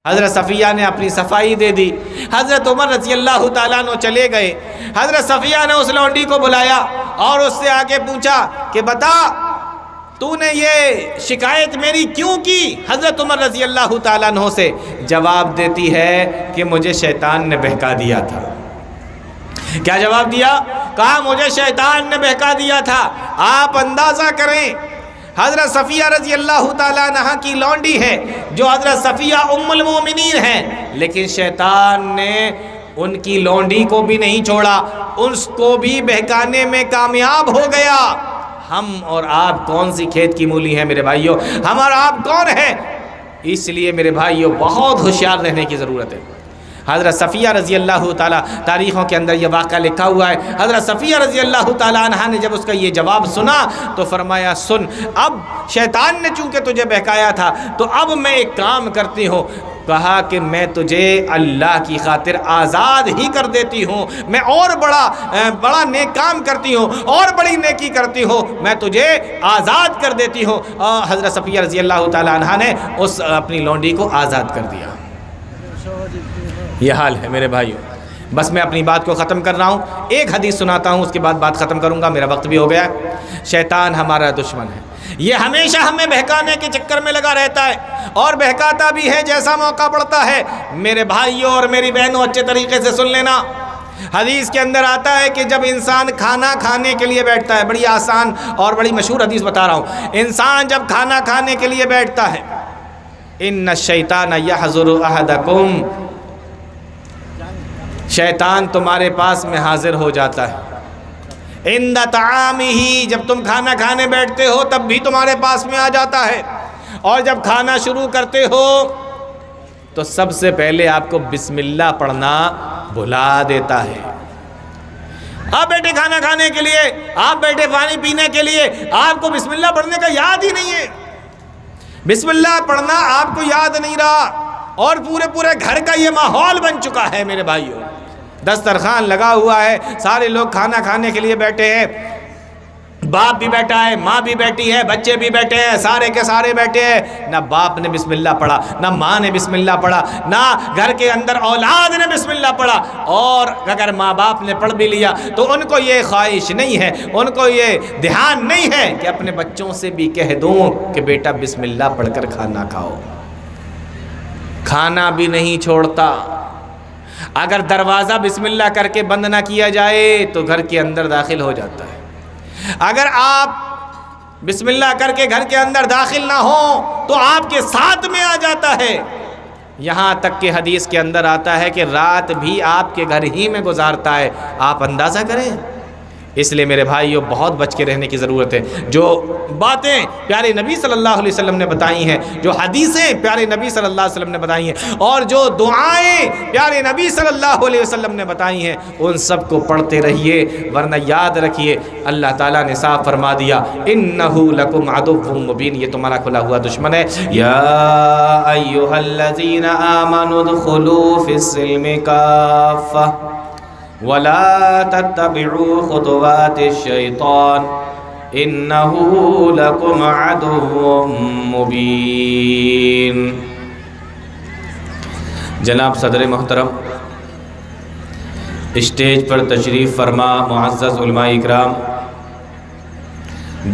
حضرت صفیہ نے اپنی صفائی دے دی، حضرت عمر رضی اللہ تعالیٰ عنہ چلے گئے، حضرت صفیہ نے اس لونڈی کو بلایا اور اس سے آگے پوچھا کہ بتا تو نے یہ شکایت میری کیوں کی؟ حضرت عمر رضی اللہ تعالیٰ عنہ سے جواب دیتی ہے کہ مجھے شیطان نے بہکا دیا تھا۔ کیا جواب دیا؟ کہا مجھے شیطان نے بہکا دیا تھا۔ آپ اندازہ کریں، حضرت صفیہ رضی اللہ تعالیٰ عنہ کی لونڈی ہے جو حضرت صفیہ ام المومنین ہیں، لیکن شیطان نے ان کی لونڈی کو بھی نہیں چھوڑا، اس کو بھی بہکانے میں کامیاب ہو گیا۔ ہم اور آپ کون سی کھیت کی مولی ہیں میرے بھائیوں؟ ہم اور آپ کون ہیں؟ اس لیے میرے بھائیوں بہت ہوشیار رہنے کی ضرورت ہے۔ حضرت صفیہ رضی اللہ تعالیٰ، تاریخوں کے اندر یہ واقعہ لکھا ہوا ہے، حضرت صفیہ رضی اللہ تعالیٰ عنہ نے جب اس کا یہ جواب سنا تو فرمایا سن، اب شیطان نے چونکہ تجھے بہکایا تھا تو اب میں ایک کام کرتی ہوں، کہا کہ میں تجھے اللہ کی خاطر آزاد ہی کر دیتی ہوں، میں اور بڑا نیک کام کرتی ہوں اور بڑی نیکی کرتی ہوں، میں تجھے آزاد کر دیتی ہوں۔ اور حضرت صفیہ رضی اللہ تعالیٰ عنہ نے اس اپنی لونڈی کو آزاد کر دیا۔ یہ حال ہے میرے بھائیوں۔ بس میں اپنی بات کو ختم کر رہا ہوں، ایک حدیث سناتا ہوں، اس کے بعد بات ختم کروں گا، میرا وقت بھی ہو گیا ہے۔ شیطان ہمارا دشمن ہے، یہ ہمیشہ ہمیں بہکانے کے چکر میں لگا رہتا ہے اور بہکاتا بھی ہے جیسا موقع پڑتا ہے۔ میرے بھائیوں اور میری بہنوں اچھے طریقے سے سن لینا، حدیث کے اندر آتا ہے کہ جب انسان کھانا کھانے کے لیے بیٹھتا ہے، بڑی آسان اور بڑی مشہور حدیث بتا رہا ہوں، انسان جب کھانا کھانے کے لیے بیٹھتا ہے، ان الشیطان یحضر احدکم، شیطان تمہارے پاس میں حاضر ہو جاتا ہے، عند طعامہ، جب تم کھانا کھانے بیٹھتے ہو تب بھی تمہارے پاس میں آ جاتا ہے، اور جب کھانا شروع کرتے ہو تو سب سے پہلے آپ کو بسم اللہ پڑھنا بھلا دیتا ہے۔ آپ بیٹھے کھانا کھانے کے لیے، آپ بیٹھے پانی پینے کے لیے، آپ کو بسم اللہ پڑھنے کا یاد ہی نہیں ہے، بسم اللہ پڑھنا آپ کو یاد نہیں رہا، اور پورے گھر کا یہ ماحول بن چکا ہے میرے بھائیوں، دسترخوان لگا ہوا ہے، سارے لوگ کھانا کھانے کے لیے بیٹھے ہیں، باپ بھی بیٹھا ہے، ماں بھی بیٹھی ہے، بچے بھی بیٹھے ہیں، سارے کے سارے بیٹھے ہیں، نہ باپ نے بسم اللہ پڑھا، نہ ماں نے بسم اللہ پڑھا، نہ گھر کے اندر اولاد نے بسم اللہ پڑھا، اور اگر ماں باپ نے پڑھ بھی لیا تو ان کو یہ خواہش نہیں ہے، ان کو یہ دھیان نہیں ہے کہ اپنے بچوں سے بھی کہہ دوں کہ بیٹا بسم اللہ پڑھ کر کھانا کھاؤ۔ کھانا بھی نہیں چھوڑتا، اگر دروازہ بسم اللہ کر کے بند نہ کیا جائے تو گھر کے اندر داخل ہو جاتا ہے، اگر آپ بسم اللہ کر کے گھر کے اندر داخل نہ ہوں تو آپ کے ساتھ میں آ جاتا ہے، یہاں تک کہ حدیث کے اندر آتا ہے کہ رات بھی آپ کے گھر ہی میں گزارتا ہے۔ آپ اندازہ کریں، اس لیے میرے بھائیوں بہت بچ کے رہنے کی ضرورت ہے۔ جو باتیں پیارے نبی صلی اللہ علیہ وسلم نے بتائی ہیں، جو حدیثیں پیارے نبی صلی اللہ علیہ وسلم نے بتائی ہیں، اور جو دعائیں پیارے نبی صلی اللہ علیہ وسلم نے بتائی ہیں، ان سب کو پڑھتے رہیے، ورنہ یاد رکھیے اللہ تعالیٰ نے صاف فرما دیا انہ لکم عدو مبین، یہ تمہارا کھلا ہوا دشمن ہے۔ یا ایھا الذین آمنوا ادخلوا فی السلم کافہ وَلَا تَتَّبِعُوا خُطُوَاتِ الشَّيْطَانِ إِنَّهُ لَكُمْ عَدُوٌّ مُبِينٌ۔ جناب صدر محترم، اسٹیج پر تشریف فرما معزز علماء اکرام،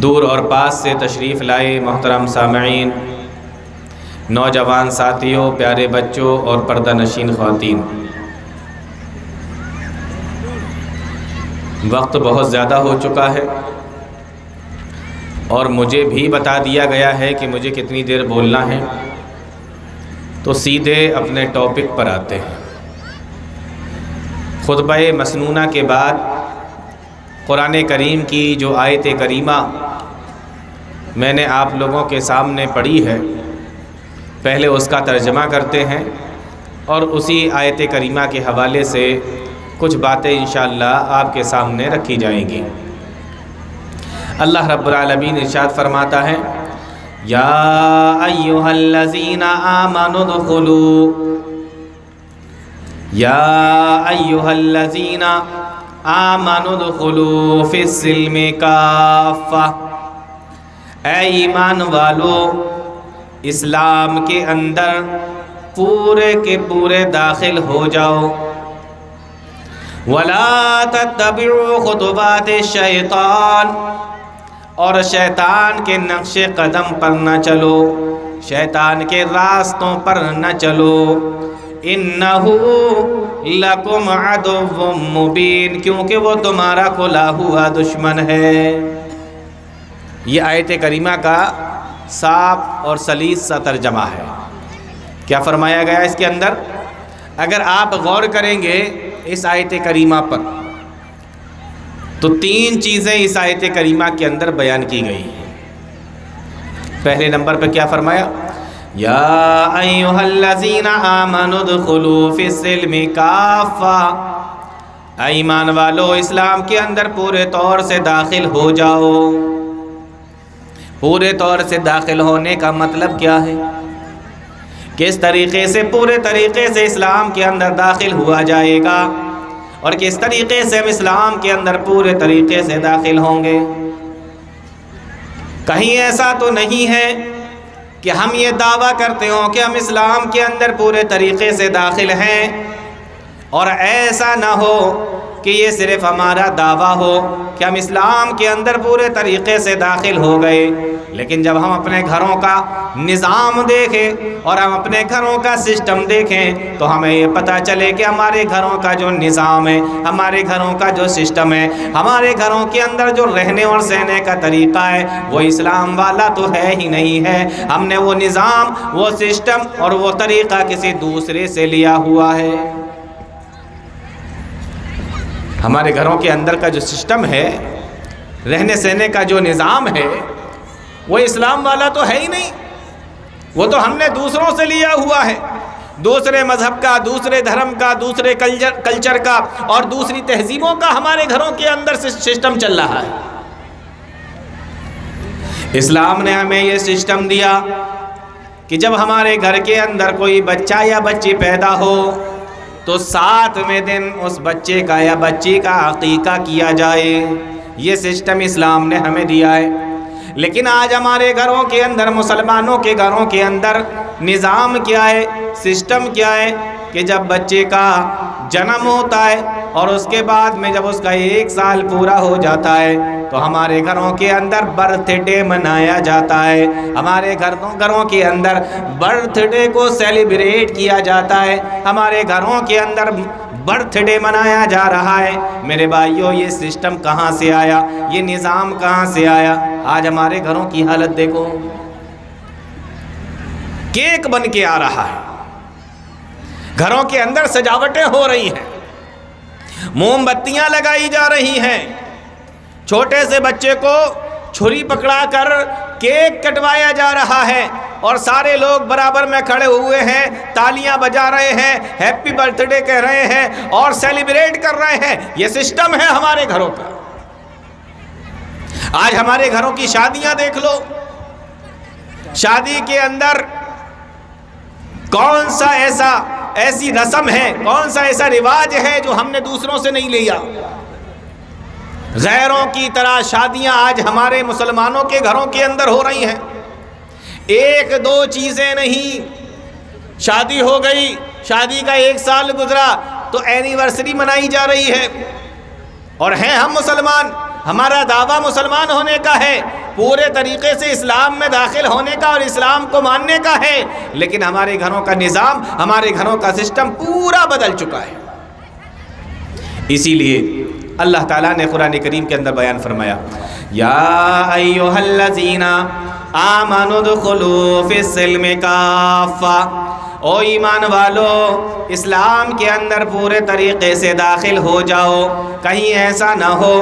دور اور پاس سے تشریف لائے محترم سامعین، نوجوان ساتھیوں، پیارے بچوں اور پردہ نشین خواتین، وقت بہت زیادہ ہو چکا ہے اور مجھے بھی بتا دیا گیا ہے کہ مجھے کتنی دیر بولنا ہے، تو سیدھے اپنے ٹاپک پر آتے ہیں۔ خطبہ مسنونہ کے بعد قرآن کریم کی جو آیت کریمہ میں نے آپ لوگوں کے سامنے پڑھی ہے، پہلے اس کا ترجمہ کرتے ہیں اور اسی آیت کریمہ کے حوالے سے کچھ باتیں انشاءاللہ آپ کے سامنے رکھی جائیں گی۔ اللہ رب العالمین ارشاد فرماتا ہے یا ایھا الذین آمنوا ادخلوا، یا ایھا الذین آمنوا ادخلوا فی السلم کافہ، اے ایمان والو اسلام کے اندر پورے کے پورے داخل ہو جاؤ۔ وَلَا تَتَّبِعُوا خُطُوَاتِ الشَّيْطَانِ، اور شیطان کے نقش قدم پر نہ چلو، شیطان کے راستوں پر نہ چلو۔ إِنَّهُ لَكُمْ عَدُوٌّ مُّبِينٌ، کیونکہ وہ تمہارا کھلا ہوا دشمن ہے۔ یہ آیت کریمہ کا صاف اور سلیس سا ترجمہ ہے۔ کیا فرمایا گیا اس کے اندر؟ اگر آپ غور کریں گے اس آیت کریمہ پر تو 3 چیزیں اس آیت کریمہ کے اندر بیان کی گئی ہیں۔ پہلے نمبر پہ کیا فرمایا؟ یا ایھا الذین آمنوا ادخلوا فی السلم کافہ، اے ایمان والو اسلام کے اندر پورے طور سے داخل ہو جاؤ۔ پورے طور سے داخل ہونے کا مطلب کیا ہے؟ کس طریقے سے پورے طریقے سے اسلام کے اندر داخل ہوا جائے گا، اور کس طریقے سے ہم اسلام کے اندر پورے طریقے سے داخل ہوں گے؟ کہیں ایسا تو نہیں ہے کہ ہم یہ دعویٰ کرتے ہوں کہ ہم اسلام کے اندر پورے طریقے سے داخل ہیں، اور ایسا نہ ہو کہ یہ صرف ہمارا دعویٰ ہو کہ ہم اسلام کے اندر پورے طریقے سے داخل ہو گئے، لیکن جب ہم اپنے گھروں کا نظام دیکھیں اور ہم اپنے گھروں کا سسٹم دیکھیں تو ہمیں یہ پتہ چلے کہ ہمارے گھروں کا جو نظام ہے، ہمارے گھروں کا جو سسٹم ہے، ہمارے گھروں کے اندر جو رہنے اور سہنے کا طریقہ ہے وہ اسلام والا تو ہے ہی نہیں ہے۔ ہم نے وہ نظام، وہ سسٹم اور وہ طریقہ کسی دوسرے سے لیا ہوا ہے۔ ہمارے گھروں کے اندر کا جو سسٹم ہے، رہنے سہنے کا جو نظام ہے، وہ اسلام والا تو ہے ہی نہیں، وہ تو ہم نے دوسروں سے لیا ہوا ہے، دوسرے مذہب کا، دوسرے دھرم کا، دوسرے کلچر کا اور دوسری تہذیبوں کا ہمارے گھروں کے اندر سسٹم چل رہا ہے۔ اسلام نے ہمیں یہ سسٹم دیا کہ جب ہمارے گھر کے اندر کوئی بچہ یا بچی پیدا ہو تو 7ویں دن اس بچے کا یا بچی کا عقیقہ کیا جائے۔ یہ سسٹم اسلام نے ہمیں دیا ہے، لیکن آج ہمارے گھروں کے اندر، مسلمانوں کے گھروں کے اندر نظام کیا ہے، سسٹم کیا ہے کہ جب بچے کا جنم ہوتا ہے اور اس کے بعد میں جب اس کا 1 سال پورا ہو جاتا ہے تو ہمارے گھروں کے اندر برتھ ڈے منایا جاتا ہے۔ ہمارے گھروں کے اندر برتھ ڈے کو سیلیبریٹ کیا جاتا ہے، ہمارے گھروں کے اندر برتھ ڈے منایا جا رہا ہے۔ میرے بھائیوں، یہ سسٹم کہاں سے آیا؟ یہ نظام کہاں سے آیا؟ آج ہمارے گھروں کی حالت دیکھو، کیک بن کے آ رہا ہے، گھروں کے اندر سجاوٹیں ہو رہی ہیں، موم بتیاں لگائی جا رہی ہیں، چھوٹے سے بچے کو چھری پکڑا کر کیک کٹوایا جا رہا ہے، اور سارے لوگ برابر میں کھڑے ہوئے ہیں، تالیاں بجا رہے ہیں، ہیپی برتھ ڈے کہہ رہے ہیں اور سیلیبریٹ کر رہے ہیں۔ یہ سسٹم ہے ہمارے گھروں کا۔ آج ہمارے گھروں کی شادیاں دیکھ لو، شادی کے اندر کون سا ایسی رسم ہے، کون سا ایسا رواج ہے جو ہم نے دوسروں سے نہیں لیا؟ غیروں کی طرح شادیاں آج ہمارے مسلمانوں کے گھروں کے اندر ہو رہی ہیں۔ 1-2 چیزیں نہیں، شادی ہو گئی، شادی کا 1 سال گزرا تو اینیورسری منائی جا رہی ہے، اور ہیں ہم مسلمان، ہمارا دعویٰ مسلمان ہونے کا ہے، پورے طریقے سے اسلام میں داخل ہونے کا اور اسلام کو ماننے کا ہے، لیکن ہمارے گھروں کا نظام، ہمارے گھروں کا سسٹم پورا بدل چکا ہے۔ اسی لیے اللہ تعالیٰ نے قرآن کریم کے اندر بیان فرمایا، یا ایھا الذین آمنوا ادخلوا فی السلم کافہ، او ایمان والو اسلام کے اندر پورے طریقے سے داخل ہو جاؤ۔ کہیں ایسا نہ ہو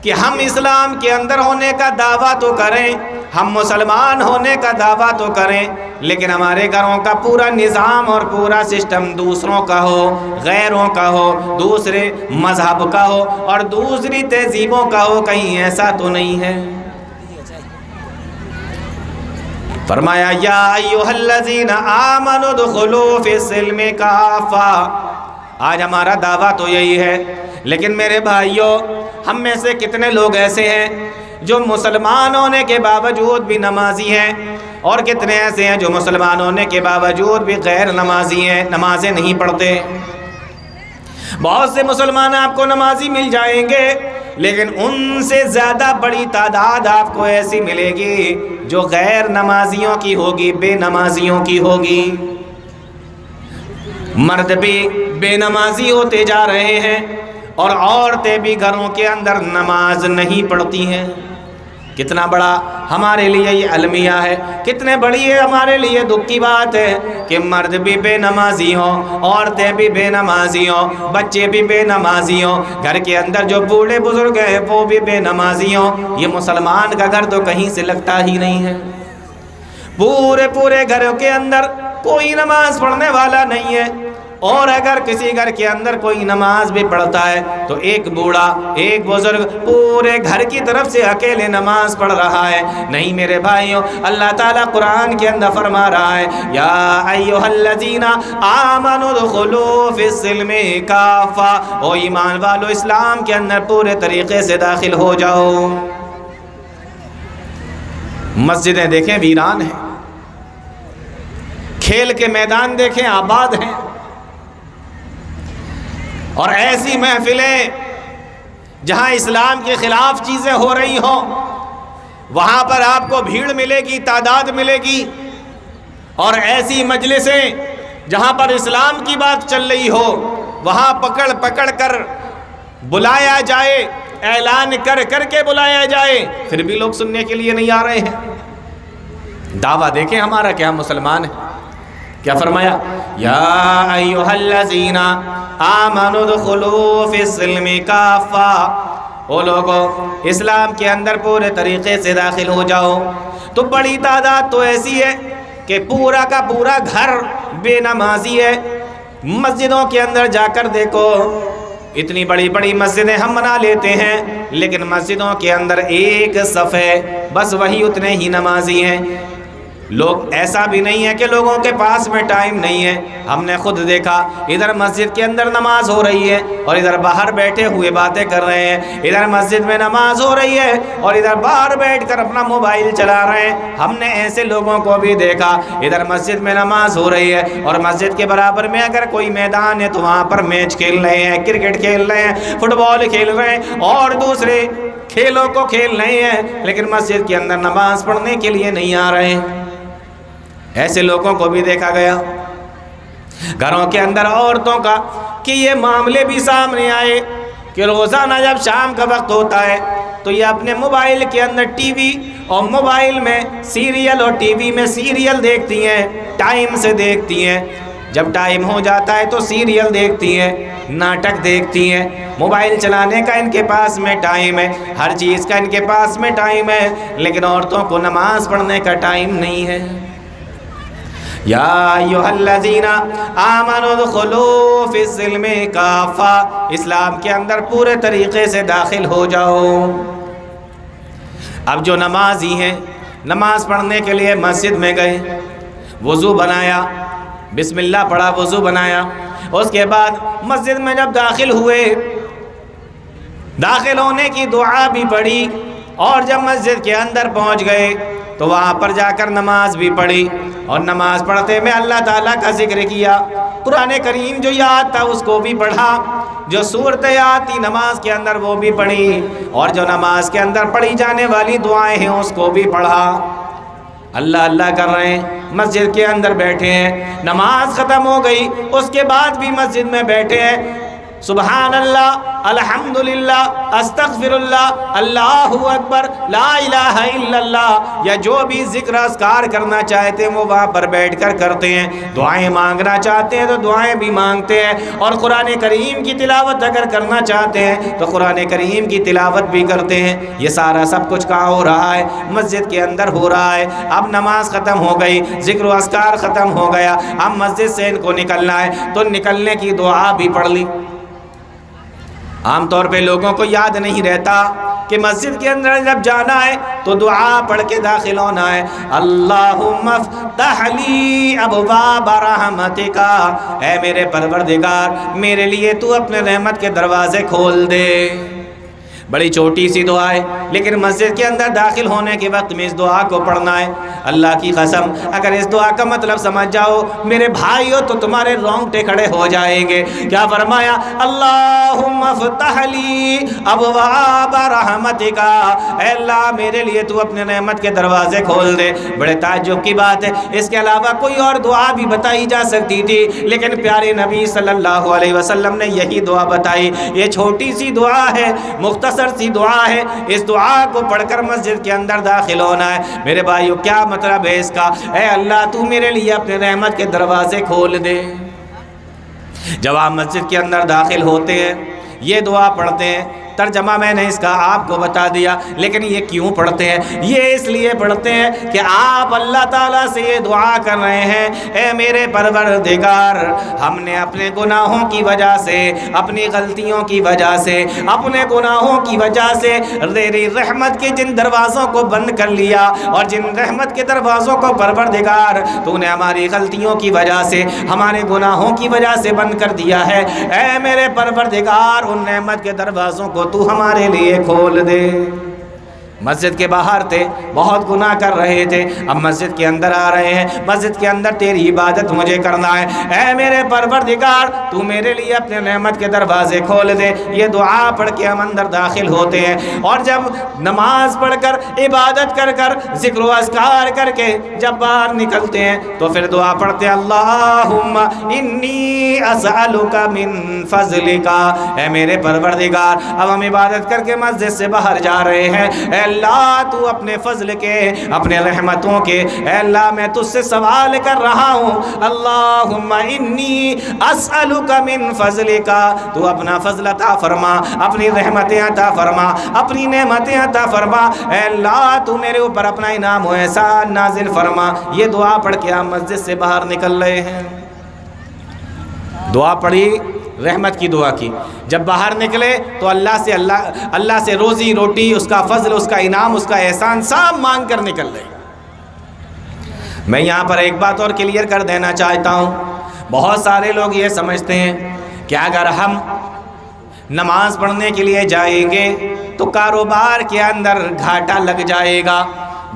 کہ ہم اسلام کے اندر ہونے کا دعویٰ تو کریں، ہم مسلمان ہونے کا دعویٰ تو کریں، لیکن ہمارے گھروں کا پورا نظام اور پورا سسٹم دوسروں کا ہو، غیروں کا ہو، دوسرے مذہب کا ہو اور دوسری تہذیبوں کا ہو۔ کہیں ایسا تو نہیں ہے؟ فرمایا یا ایھا الذین آمنوا ادخلوا فی السلم کافہ۔ آج ہمارا دعویٰ تو یہی ہے، لیکن میرے بھائیوں، ہم میں سے کتنے لوگ ایسے ہیں جو مسلمان ہونے کے باوجود بھی نمازی ہیں اور کتنے ایسے ہیں جو مسلمان ہونے کے باوجود بھی غیر نمازی ہیں، نمازیں نہیں پڑھتے۔ بہت سے مسلمان آپ کو نمازی مل جائیں گے، لیکن ان سے زیادہ بڑی تعداد آپ کو ایسی ملے گی جو غیر نمازیوں کی ہوگی، بے نمازیوں کی ہوگی۔ مرد بھی بے نمازی ہوتے جا رہے ہیں اور عورتیں بھی گھروں کے اندر نماز نہیں پڑھتی ہیں۔ کتنا بڑا ہمارے لیے یہ المیہ ہے، کتنے بڑی یہ ہمارے لیے دکھ کی بات ہے کہ مرد بھی بے نمازی ہوں، عورتیں بھی بے نمازی ہوں، بچے بھی بے نمازی ہوں، گھر کے اندر جو بوڑھے بزرگ ہیں وہ بھی بے نمازی ہوں۔ یہ مسلمان کا گھر تو کہیں سے لگتا ہی نہیں ہے۔ پورے گھروں کے اندر کوئی نماز پڑھنے والا نہیں ہے، اور اگر کسی گھر کے اندر کوئی نماز بھی پڑھتا ہے تو ایک بوڑھا ایک بزرگ پورے گھر کی طرف سے اکیلے نماز پڑھ رہا ہے۔ نہیں میرے بھائیوں، اللہ تعالیٰ قرآن کے اندر فرما رہا ہے یا ایھا الذین آمنوا ادخلوا فی السلم کافہ، او ایمان والو اسلام کے اندر پورے طریقے سے داخل ہو جاؤ۔ مسجدیں دیکھیں ویران ہیں، کھیل کے میدان دیکھیں آباد ہیں، اور ایسی محفلیں جہاں اسلام کے خلاف چیزیں ہو رہی ہوں وہاں پر آپ کو بھیڑ ملے گی، تعداد ملے گی، اور ایسی مجلسیں جہاں پر اسلام کی بات چل رہی ہو وہاں پکڑ کر بلایا جائے، اعلان کر کے بلایا جائے، پھر بھی لوگ سننے کے لیے نہیں آ رہے ہیں۔ دعویٰ دیکھیں ہمارا کہ ہم مسلمان ہیں۔ کیا فرمایا؟ یا ایھا الذین آمنوا ادخلوا فی السلم کافہ، او لوگو اسلام کے اندر پورے طریقے سے داخل ہو جاؤ۔ تو بڑی تعداد تو ایسی ہے کہ پورا کا پورا گھر بے نمازی ہے۔ مسجدوں کے اندر جا کر دیکھو، اتنی بڑی بڑی مسجدیں ہم بنا لیتے ہیں، لیکن مسجدوں کے اندر ایک صف ہے، بس وہی اتنے ہی نمازی ہیں۔ لوگ ایسا بھی نہیں ہے کہ لوگوں کے پاس میں ٹائم نہیں ہے۔ ہم نے خود دیکھا، ادھر مسجد کے اندر نماز ہو رہی ہے اور ادھر باہر بیٹھے ہوئے باتیں کر رہے ہیں، ادھر مسجد میں نماز ہو رہی ہے اور ادھر باہر بیٹھ کر اپنا موبائل چلا رہے ہیں۔ ہم نے ایسے لوگوں کو بھی دیکھا، ادھر مسجد میں نماز ہو رہی ہے اور مسجد کے برابر میں اگر کوئی میدان ہے تو وہاں پر میچ کھیل رہے ہیں، کرکٹ کھیل رہے ہیں، فٹ بال کھیل رہے ہیں اور دوسرے کھیلوں کو کھیل رہے ہیں، لیکن مسجد کے اندر نماز پڑھنے کے لیے نہیں آ رہے ہیں۔ ایسے لوگوں کو بھی دیکھا گیا۔ گھروں کے اندر عورتوں کا کہ یہ معاملے بھی سامنے آئے کہ روزانہ جب شام کا وقت ہوتا ہے تو یہ اپنے موبائل کے اندر ٹی وی اور موبائل میں سیریل اور ٹی وی میں سیریل دیکھتی ہیں، ٹائم سے دیکھتی ہیں۔ جب ٹائم ہو جاتا ہے تو سیریل دیکھتی ہیں، ناٹک دیکھتی ہیں، موبائل چلانے کا ان کے پاس میں ٹائم ہے، ہر چیز کا ان کے پاس میں ٹائم ہے، لیکن عورتوں کو نماز پڑھنے کا ٹائم نہیں ہے۔ یا ایھا الذین آمنوا ادخلوا فی السلم کافہ، اسلام کے اندر پورے طریقے سے داخل ہو جاؤ۔ اب جو نمازی ہیں نماز پڑھنے کے لیے مسجد میں گئے، وضو بنایا، بسم اللہ پڑھا، وضو بنایا، اس کے بعد مسجد میں جب داخل ہوئے، داخل ہونے کی دعا بھی پڑھی، اور جب مسجد کے اندر پہنچ گئے تو وہاں پر جا کر نماز بھی پڑھی، اور نماز پڑھتے میں اللہ تعالیٰ کا ذکر کیا، قرآن کریم جو یاد تھا اس کو بھی پڑھا، جو صورت یاد تھی نماز کے اندر وہ بھی پڑھی، اور جو نماز کے اندر پڑھی جانے والی دعائیں ہیں اس کو بھی پڑھا۔ اللہ اللہ کر رہے ہیں، مسجد کے اندر بیٹھے ہیں، نماز ختم ہو گئی، اس کے بعد بھی مسجد میں بیٹھے ہیں، سبحان اللہ، الحمدللہ، استغفر اللہ، اللہ اکبر، لا الہ الا اللہ، یا جو بھی ذکر اذکار کرنا چاہتے ہیں وہ وہاں پر بیٹھ کر کرتے ہیں، دعائیں مانگنا چاہتے ہیں تو دعائیں بھی مانگتے ہیں، اور قرآن کریم کی تلاوت اگر کرنا چاہتے ہیں تو قرآن کریم کی تلاوت بھی کرتے ہیں۔ یہ سارا سب کچھ کہاں ہو رہا ہے؟ مسجد کے اندر ہو رہا ہے۔ اب نماز ختم ہو گئی، ذکر و اذکار ختم ہو گیا، اب مسجد سے ان کو نکلنا ہے تو نکلنے کی دعا بھی پڑھ لی۔ عام طور پہ لوگوں کو یاد نہیں رہتا کہ مسجد کے اندر جب جانا ہے تو دعا پڑھ کے داخل ہونا ہے، اللہم افتح لی ابواب رحمتک، اے میرے پروردگار میرے لیے تو اپنے رحمت کے دروازے کھول دے۔ بڑی چھوٹی سی دعا ہے، لیکن مسجد کے اندر داخل ہونے کے وقت میں اس دعا کو پڑھنا ہے۔ اللہ کی قسم اگر اس دعا کا مطلب سمجھ جاؤ میرے بھائیو تو تمہارے رونگٹے کھڑے ہو جائیں گے۔ کیا فرمایا؟ اللہم افتح لی ابواب رحمتک، اے اللہ میرے لیے تو اپنے رحمت کے دروازے کھول دے۔ بڑے تعجب کی بات ہے، اس کے علاوہ کوئی اور دعا بھی بتائی جا سکتی تھی، لیکن پیارے نبی صلی اللہ علیہ وسلم نے یہی دعا بتائی۔ یہ چھوٹی سی دعا ہے، مختصر سی دعا ہے، اس دعا کو پڑھ کر مسجد کے اندر داخل ہونا ہے۔ میرے بھائیو کیا مطلب ہے اس کا؟ اے اللہ تو میرے لیے اپنے رحمت کے دروازے کھول دے۔ جب آپ مسجد کے اندر داخل ہوتے ہیں یہ دعا پڑھتے ہیں، ترجمہ میں نے اس کا آپ کو بتا دیا، لیکن یہ کیوں پڑھتے ہیں؟ یہ اس لیے پڑھتے ہیں کہ آپ اللہ تعالیٰ سے یہ دعا کر رہے ہیں، اے میرے پروردگار، ہم نے اپنے گناہوں کی وجہ سے، اپنی غلطیوں کی وجہ سے، اپنے گناہوں کی وجہ سے تیری رحمت کے جن دروازوں کو بند کر لیا، اور جن رحمت کے دروازوں کو پروردگار تو نے ہماری غلطیوں کی وجہ سے، ہمارے گناہوں کی وجہ سے بند کر دیا ہے، اے میرے پروردگار ان رحمت کے دروازوں کو تو ہمارے لیے کھول دے۔ مسجد کے باہر تھے، بہت گناہ کر رہے تھے، اب مسجد کے اندر آ رہے ہیں، مسجد کے اندر تیری عبادت مجھے کرنا ہے، اے میرے پروردگار تو میرے لیے اپنے نعمت کے دروازے کھول دے۔ یہ دعا پڑھ کے ہم اندر داخل ہوتے ہیں، اور جب نماز پڑھ کر عبادت کر کر ذکر و اذکار کر کے جب باہر نکلتے ہیں تو پھر دعا پڑھتے ہیں، اللہم انی اسألک من فضلک، اے میرے پروردگار اب ہم عبادت کر کے مسجد سے باہر جا رہے ہیں، اے اللہ تو اپنے فضل کے، اپنے رحمتوں کے، اے اللہ میں تجھ سے سوال کر رہا ہوں، اللہم انی اسألک من فضلک، تو اپنا فضل عطا فرما، اپنی رحمتیں عطا فرما، اپنی نعمتیں عطا فرما، اے اللہ تو میرے اوپر اپنا انعام و احسان نازل فرما۔ یہ دعا پڑھ کے ہم مسجد سے باہر نکل رہے ہیں، دعا پڑھی رحمت کی دعا کی، جب باہر نکلے تو اللہ سے روزی روٹی، اس کا فضل، اس کا انعام، اس کا احسان سب مانگ کر نکل رہے۔ میں یہاں پر ایک بات اور کلیئر کر دینا چاہتا ہوں، بہت سارے لوگ یہ سمجھتے ہیں کہ اگر ہم نماز پڑھنے کے لیے جائیں گے تو کاروبار کے اندر گھاٹا لگ جائے گا،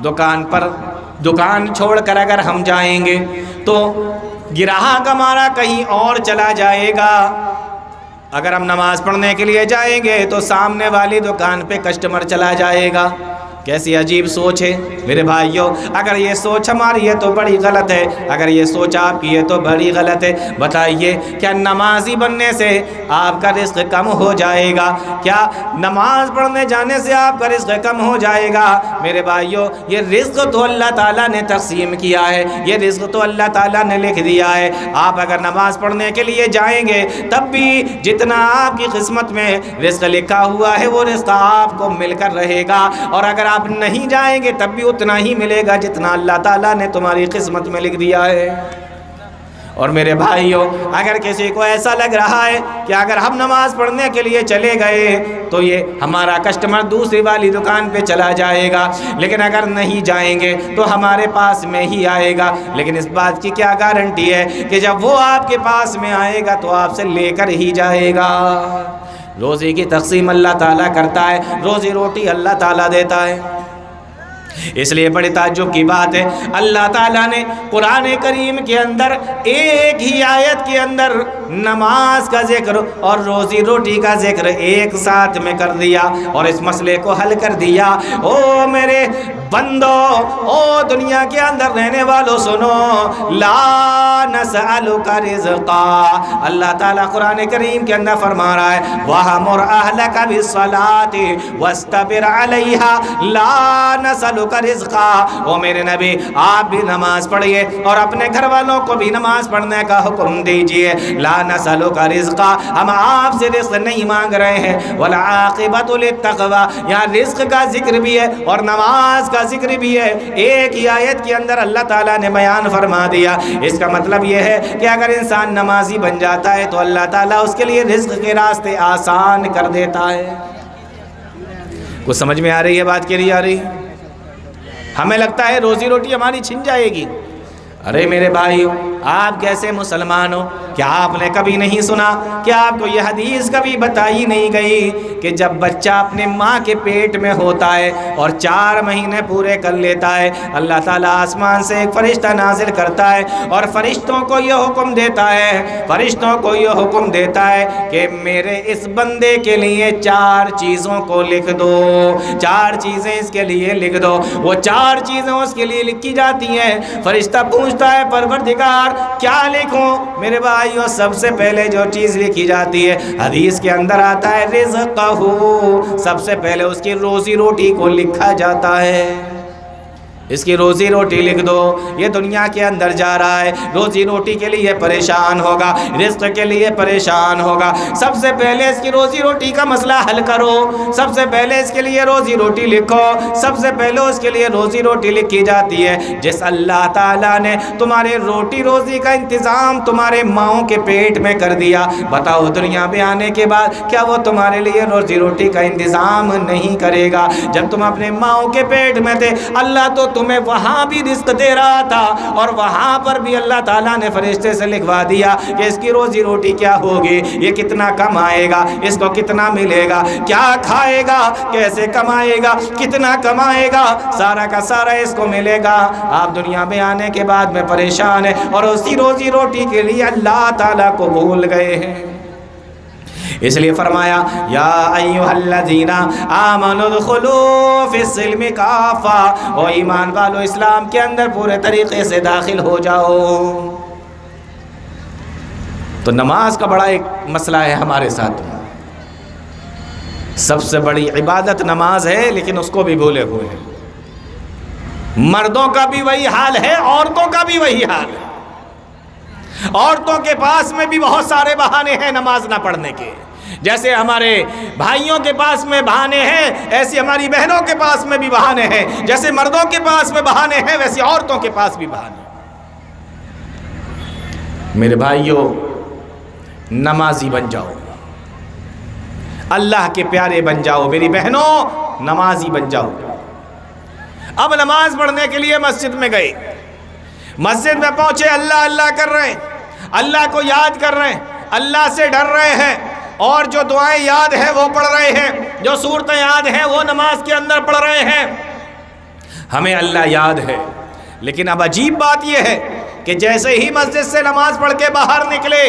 دکان چھوڑ کر اگر ہم جائیں گے تو گراہک ہمارا کہیں اور چلا جائے گا، اگر ہم نماز پڑھنے کے لیے جائیں گے تو سامنے والی دکان پہ کسٹمر چلا جائے گا۔ کیسی عجیب سوچ ہے میرے بھائیوں، اگر یہ سوچ ہماری ہے تو بڑی غلط ہے، اگر یہ سوچ آپ کی ہے تو بڑی غلط ہے۔ بتائیے کیا نمازی بننے سے آپ کا رزق کم ہو جائے گا؟ کیا نماز پڑھنے جانے سے آپ کا رزق کم ہو جائے گا؟ میرے بھائیوں یہ رزق تو اللہ تعالیٰ نے تقسیم کیا ہے، یہ رزق تو اللہ تعالیٰ نے لکھ دیا ہے۔ آپ اگر نماز پڑھنے کے لیے جائیں گے تب بھی جتنا آپ کی قسمت میں رزق لکھا ہوا ہے وہ رزق آپ کو مل کر رہے گا، اور اگر آپ نہیں جائیں گے تب بھی اتنا ہی ملے گا جتنا اللہ تعالیٰ نے تمہاری قسمت میں لکھ دیا ہے۔ اور میرے بھائیوں اگر کسی کو ایسا لگ رہا ہے کہ اگر ہم نماز پڑھنے کے لیے چلے گئے تو یہ ہمارا کسٹمر دوسری والی دکان پہ چلا جائے گا، لیکن اگر نہیں جائیں گے تو ہمارے پاس میں ہی آئے گا، لیکن اس بات کی کیا گارنٹی ہے کہ جب وہ آپ کے پاس میں آئے گا تو آپ سے لے کر ہی جائے گا؟ روزی کی تقسیم اللہ تعالیٰ کرتا ہے، روزی روٹی اللہ تعالیٰ دیتا ہے۔ اس لیے بڑے تعجب کی بات ہے اللہ تعالیٰ نے قرآن کریم کے اندر ایک ہی آیت کے اندر نماز کا ذکر اور روزی روٹی کا ذکر ایک ساتھ میں کر دیا اور اس مسئلے کو حل کر دیا۔ او میرے بندو، او دنیا کے اندر رہنے والوں سنو، لا نسألک رزقا، اللہ تعالیٰ قرآن کریم کے اندر فرما رہا ہے وَأَمُرْ أَهْلَكَ بِالصَّلَاةِ وَاسْتَبِرْ عَلَيْهَا لا نسألک رزقا۔ او میرے نبی آپ بھی نماز پڑھیے اور اپنے گھر والوں کو بھی نماز پڑھنے کا حکم دیجئے۔ لا نسألک رزقا، ہم آپ سے رزق نہیں مانگ رہے ہیں، وَالْعَاقِبَةُ لِلتَّقْوَىٰ، یہاں رزق کا ذکر بھی ہے اور نماز کا ذکر بھی ہے، ایک ہی آیت کے اندر اللہ تعالیٰ نے بیان فرما دیا۔ اس کا مطلب یہ ہے کہ اگر انسان نمازی بن جاتا ہے تو اللہ تعالیٰ اس کے لیے رزق کے راستے آسان کر دیتا ہے۔ کچھ سمجھ میں آ رہی ہے بات؟ کے لیے آ رہی ہے؟ ہمیں لگتا ہے روزی روٹی ہماری چھن جائے گی، ارے میرے بھائیو، آپ کیسے مسلمان ہو؟ کیا آپ نے کبھی نہیں سنا؟ کیا آپ کو یہ حدیث کبھی بتائی نہیں گئی کہ جب بچہ اپنے ماں کے پیٹ میں ہوتا ہے اور 4 مہینے پورے کر لیتا ہے، اللہ تعالیٰ آسمان سے ایک فرشتہ نازل کرتا ہے اور فرشتوں کو یہ حکم دیتا ہے، فرشتوں کو یہ حکم دیتا ہے کہ میرے اس بندے کے لیے 4 چیزوں کو لکھ دو، 4 چیزیں اس کے لیے لکھ دو۔ وہ 4 چیزیں اس کے لیے لکھی جاتی ہیں۔ فرشتہ پوچھتا ہے پروردگار کیا لکھوں؟ میرے بھائیوں، سب سے پہلے جو چیز لکھی جاتی ہے، حدیث کے اندر آتا ہے رزقہ، سب سے پہلے اس کی روزی روٹی کو لکھا جاتا ہے۔ اس کی روزی روٹی لکھ دو، یہ دنیا کے اندر جا رہا ہے، روزی روٹی کے لیے پریشان ہوگا، رزق کے لیے پریشان ہوگا، سب سے پہلے اس کی روزی روٹی کا مسئلہ حل کرو، سب سے پہلے اس کے لیے روزی روٹی لکھو۔ سب سے پہلے اس کے لیے روزی روٹی لکھی جاتی ہے۔ جس اللہ تعالیٰ نے تمہارے روٹی روزی کا انتظام تمہارے ماؤں کے پیٹ میں کر دیا، بتاؤ دنیا میں آنے کے بعد کیا وہ تمہارے لیے روزی روٹی کا انتظام نہیں کرے گا؟ جب تم اپنے ماؤں کے پیٹ میں تھے، اللہ تو تمہیں وہاں بھی رزق دے رہا تھا، اور وہاں پر بھی اللہ تعالیٰ نے فرشتے سے لکھوا دیا کہ اس کی روزی روٹی کیا ہوگی، یہ کتنا کمائے گا، اس کو کتنا ملے گا، کیا کھائے گا، کیسے کمائے گا، کتنا کمائے گا، سارا کا سارا اس کو ملے گا۔ آپ دنیا میں آنے کے بعد میں پریشان ہیں اور اسی روزی روٹی کے لیے اللہ تعالیٰ کو بھول گئے ہیں۔ اس لیے فرمایا یا ایھا الذین آمنوا ادخلوا فی السلم کافہ، او ایمان والو اسلام کے اندر پورے طریقے سے داخل ہو جاؤ۔ تو نماز کا بڑا ایک مسئلہ ہے ہمارے ساتھ، سب سے بڑی عبادت نماز ہے، لیکن اس کو بھی بھولے ہوئے ہیں۔ مردوں کا بھی وہی حال ہے، عورتوں کا بھی وہی حال ہے۔ عورتوں کے پاس میں بھی بہت سارے بہانے ہیں نماز نہ پڑھنے کے، جیسے ہمارے بھائیوں کے پاس میں بہانے ہیں، ایسی ہماری بہنوں کے پاس میں بھی بہانے ہیں، جیسے مردوں کے پاس میں بہانے ہیں ویسے عورتوں کے پاس بھی بہانے ہیں۔ میرے بھائیوں، نمازی بن جاؤ، اللہ کے پیارے بن جاؤ، میری بہنوں نمازی بن جاؤ۔ اب نماز پڑھنے کے لیے مسجد میں گئے، مسجد میں پہنچے، اللہ اللہ کر رہے ہیں، اللہ کو یاد کر رہے ہیں، اللہ سے ڈر رہے ہیں، اور جو دعائیں یاد ہیں وہ پڑھ رہے ہیں، جو صورتیں یاد ہیں وہ نماز کے اندر پڑھ رہے ہیں۔ ہمیں اللہ یاد ہے، لیکن اب عجیب بات یہ ہے کہ جیسے ہی مسجد سے نماز پڑھ کے باہر نکلے،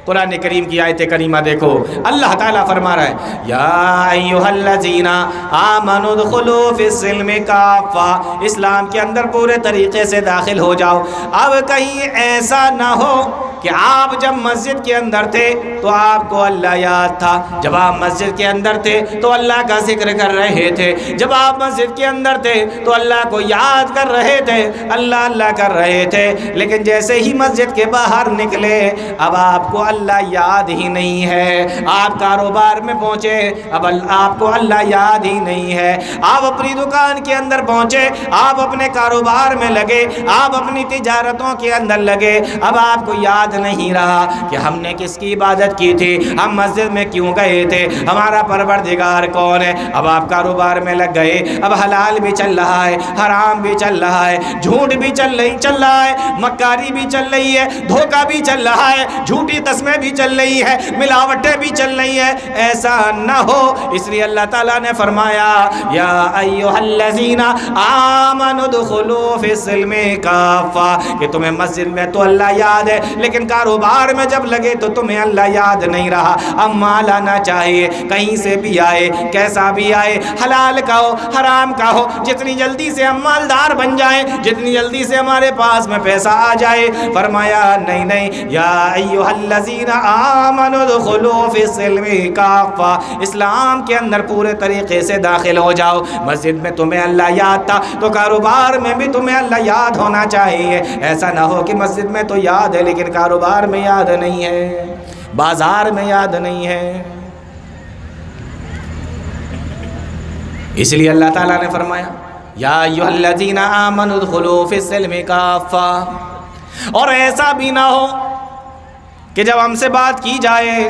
قرآن کریم کی آیت کریمہ دیکھو، اللہ تعالیٰ فرما رہا ہے یا ایھا الذین آمنوا ادخلوا فی السلم کافہ، اسلام کے اندر پورے طریقے سے داخل ہو جاؤ۔ اب کہیں ایسا نہ ہو کہ آپ جب مسجد کے اندر تھے تو آپ کو اللہ یاد تھا، جب آپ مسجد کے اندر تھے تو اللہ کا ذکر کر رہے تھے، جب آپ مسجد کے اندر تھے تو اللہ کو یاد کر رہے تھے، اللہ اللہ کر رہے تھے، لیکن جیسے ہی مسجد کے باہر نکلے اب آپ کو اللہ یاد ہی نہیں ہے۔ آپ کاروبار میں پہنچے، اب آپ کو اللہ یاد ہی نہیں ہے۔ آپ اپنی دکان کے اندر پہنچے، آپ اپنے کاروبار میں لگے، آپ اپنی تجارتوں کے اندر لگے، اب آپ کو یاد نہیں رہا کہ ہم نے کس کی عبادت کی تھی، ہم مسجد میں کیوں گئے تھے، ہمارا پروردگار کون ہے۔ اب آپ کاروبار میں لگ گئے، اب حلال بھی چل رہا ہے، حرام بھی چل رہا ہے، جھوٹ بھی چل رہا ہے، مکاری بھی چل رہی ہے، دھوکہ بھی چل رہا ہے، جھوٹی تسمیں بھی چل رہی ہے، ملاوٹیں بھی چل رہی ہیں۔ ایسا نہ ہو، اس لیے اللہ تعالیٰ نے فرمایا یا ایھا الذین آمنوا ادخلوا فی السلم کافہ، کہ تمہیں مسجد میں تو اللہ یاد ہے، لیکن کاروبار میں جب لگے تو تمہیں اللہ یاد نہیں رہا۔ اب مال آنا چاہیے، کہیں سے بھی آئے، کیسا بھی آئے، حلال کا ہو حرام کا ہو، جتنی جلدی سے ہم مالدار بن جائیں، جتنی جلدی سے ہمارے پاس میں پیسہ آ جائے۔ فرمایا نہیں نہیں، یا ایھا الذین آمنوا ادخلوا فی السلم کافہ، اسلام کے اندر پورے طریقے سے داخل ہو جاؤ۔ مسجد میں تمہیں اللہ یاد تھا تو کاروبار میں بھی تمہیں اللہ یاد ہونا چاہیے۔ ایسا نہ ہو کہ مسجد میں تو یاد ہے لیکن کاروبار میں یاد نہیں ہے، بازار میں یاد نہیں ہے۔ اس لیے اللہ تعالیٰ نے فرمایا یا ایھا الذین آمنوا ادخلوا فی السلم کافہ۔ اور ایسا بھی نہ ہو کہ جب ہم سے بات کی جائے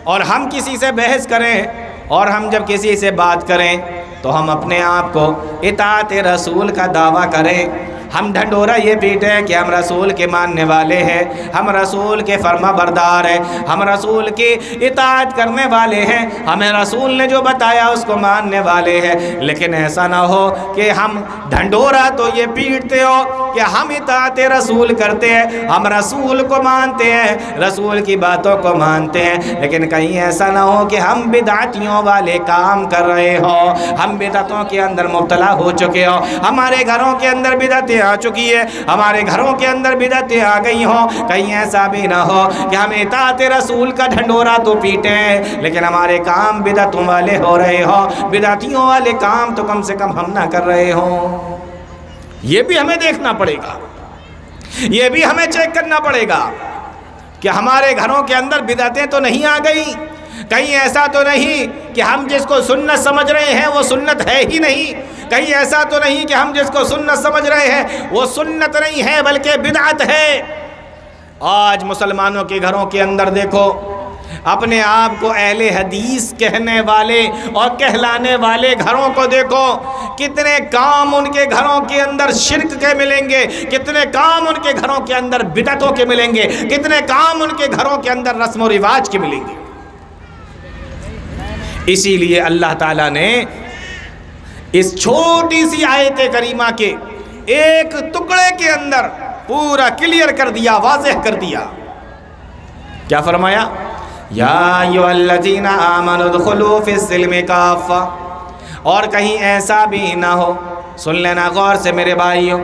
اور ہم کسی سے بحث کریں، اور ہم جب کسی سے بات کریں تو ہم اپنے آپ کو اطاعت رسول کا دعویٰ کریں، ہم ڈھنڈورا یہ پیٹے ہیں کہ ہم رسول کے ماننے والے ہیں، ہم رسول کے فرما بردار ہیں، ہم رسول کی اطاعت کرنے والے ہیں، ہمیں رسول نے جو بتایا اس کو ماننے والے ہیں۔ لیکن ایسا نہ ہو کہ ہم ڈھنڈورا تو یہ پیٹتے ہو کہ ہم اطاعت رسول کرتے ہیں، ہم رسول کو مانتے ہیں، رسول کی باتوں کو مانتے ہیں، لیکن کہیں ایسا نہ ہو کہ ہم بدعتیوں والے کام کر رہے ہو، ہم بدعتوں کے اندر مبتلا ہو چکے ہو، ہمارے گھروں کے اندر بدعتیں آ چکی ہے، ہمارے گھروں کے اندر بدعتیں آ گئی ہوں، کہیں ایسا بھی نہ ہو کہ ہم اطاعت رسول کا ڈھنڈورا تو پیٹے ہیں لیکن ہمارے کام بدعتوں والے ہو رہے ہو، بدعتیوں والے کام تو کم سے کم ہم نہ کر رہے ہوں۔ یہ بھی ہمیں دیکھنا پڑے گا، یہ بھی ہمیں چیک کرنا پڑے گا کہ ہمارے گھروں کے اندر بدعتیں تو نہیں آ گئی، کہیں ایسا تو نہیں کہ ہم جس کو سنت سمجھ رہے ہیں وہ سنت ہے ہی نہیں، کہیں ایسا تو نہیں کہ ہم جس کو سنت سمجھ رہے ہیں وہ سنت نہیں ہے بلکہ بدعت ہے۔ آج مسلمانوں کے گھروں کے اندر دیکھو، اپنے آپ کو اہل حدیث کہنے والے اور کہلانے والے گھروں کو دیکھو، کتنے کام ان کے گھروں کے اندر شرک کے ملیں گے، کتنے کام ان کے گھروں کے اندر بدعتوں کے ملیں گے، کتنے کام ان کے گھروں کے اندر رسم و رواج کے ملیں گے۔ اسی لیے اللہ تعالیٰ نے اس چھوٹی سی آیت کریمہ کے ایک ٹکڑے کے اندر پورا کلیئر کر دیا، واضح کر دیا۔ کیا فرمایا؟ یا ایھا الذین آمنوا ادخلوا فی السلم کافہ۔ اور کہیں ایسا بھی نہ ہو، سن لینا غور سے میرے بھائیوں،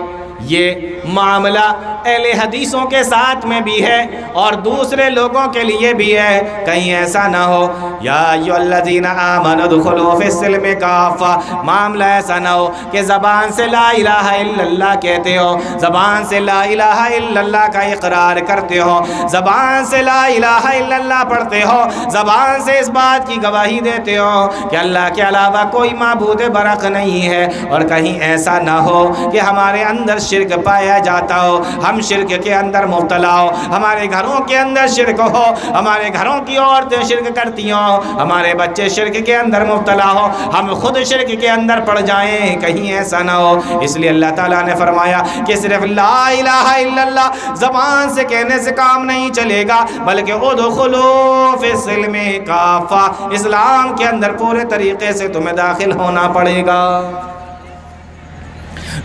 یہ معاملہ اہل حدیثوں کے ساتھ میں بھی ہے اور دوسرے لوگوں کے لیے بھی ہے، کہیں ایسا نہ ہو یا ایھا الذین آمنوا ادخلوا فی السلم کافہ، معاملہ ایسا نہ ہو کہ زبان سے لا الہ الا اللہ کہتے ہو، زبان سے لا الہ الا اللہ کا اقرار کرتے ہو، زبان سے لا الہ الا اللہ پڑھتے ہو، زبان سے اس بات کی گواہی دیتے ہو کہ اللہ کے علاوہ کوئی معبود برحق نہیں ہے، اور کہیں ایسا نہ ہو کہ ہمارے اندر شرک پایا جاتا ہو، ہم شرک کے اندر مبتلا ہو، ہمارے گھروں کے اندر شرک ہو، ہمارے گھروں کی عورتیں شرک کرتی ہوں، ہمارے بچے شرک کے اندر مبتلا ہو، ہم خود شرک کے اندر پڑ جائیں، کہیں ایسا نہ ہو۔ اس لیے اللہ تعالیٰ نے فرمایا کہ صرف لا الہ الا اللہ زبان سے کہنے سے کام نہیں چلے گا، بلکہ ادخلوا فی السلم کافہ، اسلام کے اندر پورے طریقے سے تمہیں داخل ہونا پڑے گا۔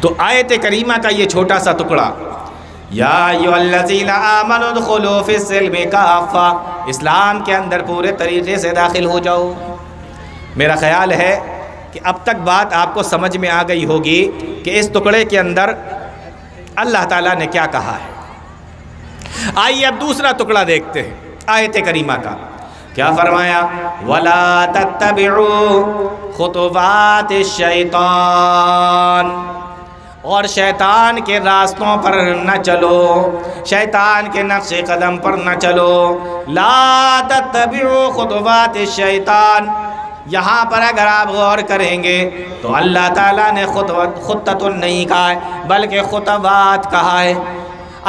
تو آیت کریمہ کا یہ چھوٹا سا ٹکڑا، یا ایھا الذین آمنوا ادخلوا فی السلم کافہ، اسلام کے اندر پورے طریقے سے داخل ہو جاؤ۔ میرا خیال ہے کہ اب تک بات آپ کو سمجھ میں آ گئی ہوگی کہ اس ٹکڑے کے اندر اللہ تعالیٰ نے کیا کہا ہے۔ آئیے اب دوسرا ٹکڑا دیکھتے ہیں آیت کریمہ کا۔ کیا فرمایا؟ وَلَا تَتَّبِعُوا خُطُوَاتِ الشَّيْطَانِ، اور شیطان کے راستوں پر نہ چلو، شیطان کے نقش قدم پر نہ چلو۔ لا تتبعوا خطوات الشیطان، یہاں پر اگر آپ غور کریں گے تو اللہ تعالیٰ نے خطۃ نہیں کہا ہے بلکہ خطوات کہا ہے۔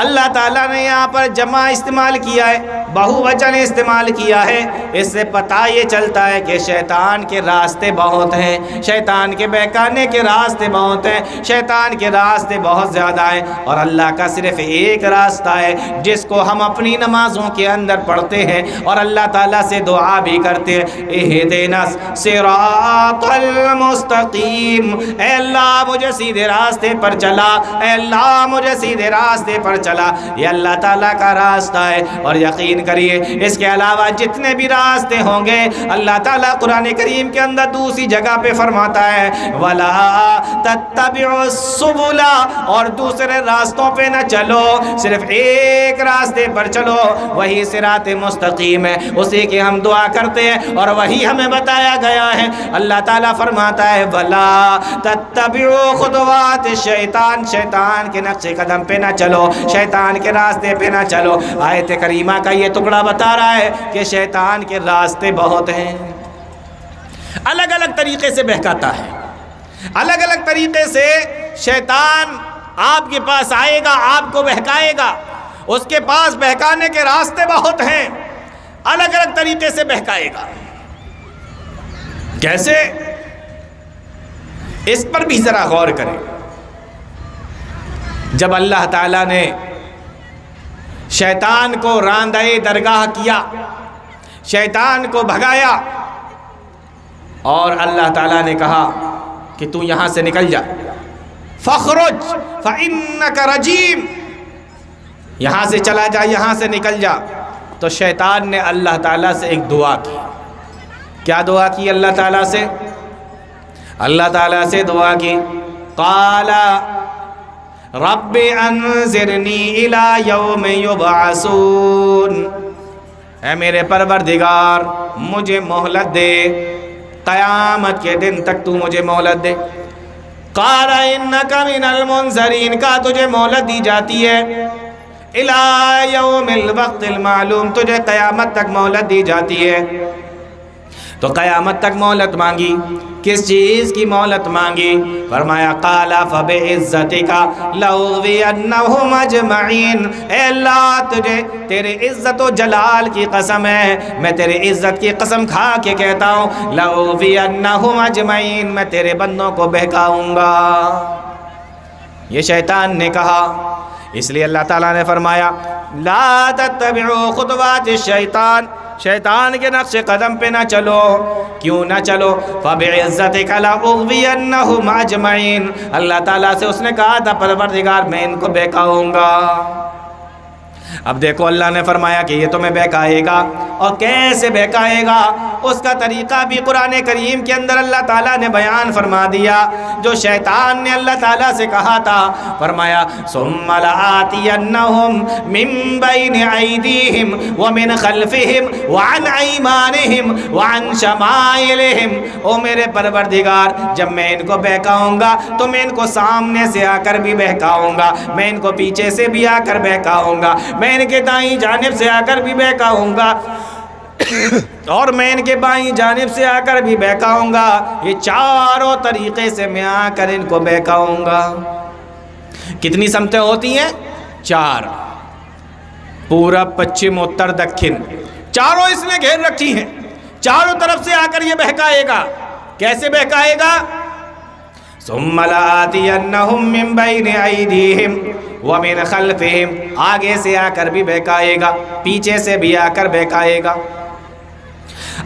اللہ تعالیٰ نے یہاں پر جمع استعمال کیا ہے، بہووچن استعمال کیا ہے، اس سے پتہ یہ چلتا ہے کہ شیطان کے راستے بہت ہیں، شیطان کے بہکانے کے راستے بہت ہیں، شیطان کے راستے بہت زیادہ ہیں، اور اللہ کا صرف ایک راستہ ہے جس کو ہم اپنی نمازوں کے اندر پڑھتے ہیں اور اللہ تعالیٰ سے دعا بھی کرتے ہیں، اہدنا الصراط المستقیم، اے اللہ مجھے سیدھے راستے پر چلا، اے اللہ مجھے سیدھے راستے پر چلا۔ یہ اللہ تعالیٰ کا راستہ ہے، اور یقین کریے اس کے علاوہ جتنے بھی راستے ہوں گے اللہ تعالیٰ قرآن کریم کے اندر دوسری جگہ پہ فرماتا ہے وَلَا تَتَّبِعُوا السُّبُلَ، اور دوسرے راستوں پہ نہ چلو، صرف ایک راستے پر چلو، وہی صراط مستقیم ہے، اسی کی ہم دعا کرتے ہیں اور وہی ہمیں بتایا گیا ہے۔ اللہ تعالیٰ فرماتا ہے وَلَا تَتَّبِعُوا خُطُوَاتِ الشَّيْطَانِ، شیطان کے نقش قدم پہ نہ چلو، شیطان کے راستے پہ نہ چلو۔ آیت کریمہ کا یہ ٹکڑا بتا رہا ہے کہ شیطان کے راستے بہت ہیں، الگ الگ طریقے سے بہکاتا ہے، الگ الگ طریقے سے شیطان آپ کے پاس آئے گا، آپ کو بہکائے گا، اس کے پاس بہکانے کے راستے بہت ہیں، الگ الگ طریقے سے بہکائے گا۔ کیسے؟ اس پر بھی ذرا غور کریں۔ جب اللہ تعالیٰ نے شیطان کو راندۂ درگاہ کیا، شیطان کو بھگایا، اور اللہ تعالیٰ نے کہا کہ تو یہاں سے نکل جا، فخرج فإنک رجیم، یہاں سے چلا جا، یہاں سے نکل جا، تو شیطان نے اللہ تعالیٰ سے ایک دعا کی۔ کیا دعا کی اللہ تعالیٰ سے؟ اللہ تعالیٰ سے دعا کی، قال رب انظرنی الی یوم یبعثون، اے میرے پروردگار مجھے مہلت دے، قیامت کے دن تک تو مجھے مہلت دے۔ قال انک من المنظرین، کا تجھے مہلت دی جاتی ہے، الی یوم الوقت المعلوم، تجھے قیامت تک مہلت دی جاتی ہے۔ تو قیامت تک مہلت مانگی، کس چیز کی مہلت مانگی؟ فرمایا قال فبعزتک لاغوینہم اجمعین، اے اللہ تجھے تیرے عزت و جلال کی قسم ہے، میں تیرے عزت کی قسم کھا کے کہتا ہوں، لاغوینہم اجمعین، میں تیرے بندوں کو بہکاؤں گا۔ یہ شیطان نے کہا، اس لیے اللہ تعالیٰ نے فرمایا لا تتبعوا خطوات الشیطان، شیطان کے نقش قدم پہ نہ چلو۔ کیوں نہ چلو؟ فبعزتک لاغوینہم اجمعین، اللہ تعالیٰ سے اس نے کہا تھا پروردگار میں ان کو بہکاؤں گا۔ اب دیکھو اللہ نے فرمایا کہ یہ تمہیں بہکائے گا، اور کیسے بہکائے گا اس کا طریقہ بھی قرآن کریم کے اندر اللہ تعالیٰ نے بیان فرما دیا۔ جو شیطان نے اللہ تعالیٰ سے کہا تھا، فرمایا ثم لآتینہم من بین ایدیہم ومن خلفہم وعن ایمانہم وعن شمائلہم، او میرے پروردگار جب میں ان کو بہکاؤں گا تو میں ان کو سامنے سے آ کر بھی بہکاؤں گا، میں ان کو پیچھے سے بھی آ کر بہکاؤں گا، میں ان کے دائیں جانب سے آ کر بھی بہکاؤں گا، اور میں ان کے بائیں جانب سے آ کر بھی بہکاؤں گا۔ یہ چاروں طریقے سے میں آ کر ان کو بہکاؤں گا۔ کتنی سمتیں ہوتی ہیں؟ 4، پورب، پچھم، اتر، دکھن، چاروں اس نے گھیر رکھی ہیں، چاروں طرف سے آ کر یہ بہکائے گا۔ کیسے بہکائے گا؟ ثم لآتینہم من بین ایدیہم ومن خلفہم، آگے سے آ کر بھی بہکائے گا، پیچھے سے بھی آ کر بہکائے گا۔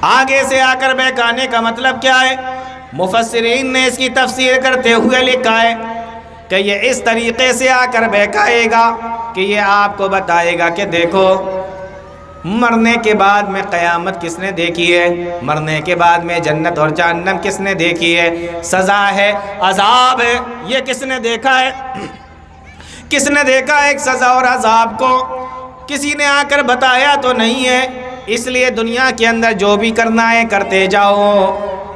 آگے سے آ کر بہکانے کا مطلب کیا ہے؟ مفسرین نے اس کی تفسیر کرتے ہوئے لکھا ہے کہ یہ اس طریقے سے آ کر بہکائے گا کہ یہ آپ کو بتائے گا کہ دیکھو مرنے کے بعد میں قیامت کس نے دیکھی ہے، مرنے کے بعد میں جنت اور جہنم کس نے دیکھی ہے، سزا ہے، عذاب ہے، یہ کس نے دیکھا ہے؟ کس نے دیکھا ہے ایک سزا اور عذاب کو؟ کسی نے آ کر بتایا تو نہیں ہے۔ اس لیے دنیا کے اندر جو بھی کرنا ہے کرتے جاؤ،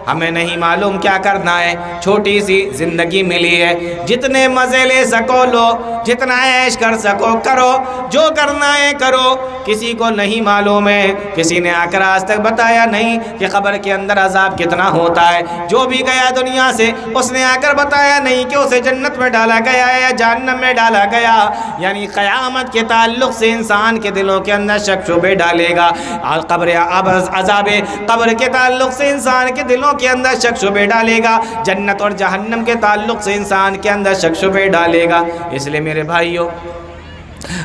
ہمیں نہیں معلوم کیا کرنا ہے، چھوٹی سی زندگی ملی ہے، جتنے مزے لے سکو لو، جتنا عیش کر سکو کرو، جو کرنا ہے کرو، کسی کو نہیں معلوم ہے، کسی نے آ کر آج تک بتایا نہیں کہ قبر کے اندر عذاب کتنا ہوتا ہے۔ جو بھی گیا دنیا سے اس نے آ کر بتایا نہیں کہ اسے جنت میں ڈالا گیا ہے یا جہنم میں ڈالا گیا۔ یعنی قیامت کے تعلق سے انسان کے دلوں کے اندر شک شبے ڈالے گا، قبر عذاب قبر کے تعلق سے انسان کے دلوں کے اندر شک شبے ڈالے گا، جنت اور جہنم کے تعلق سے انسان کے اندر شک شبے ڈالے گا۔ اس لیے میرے بھائیوں،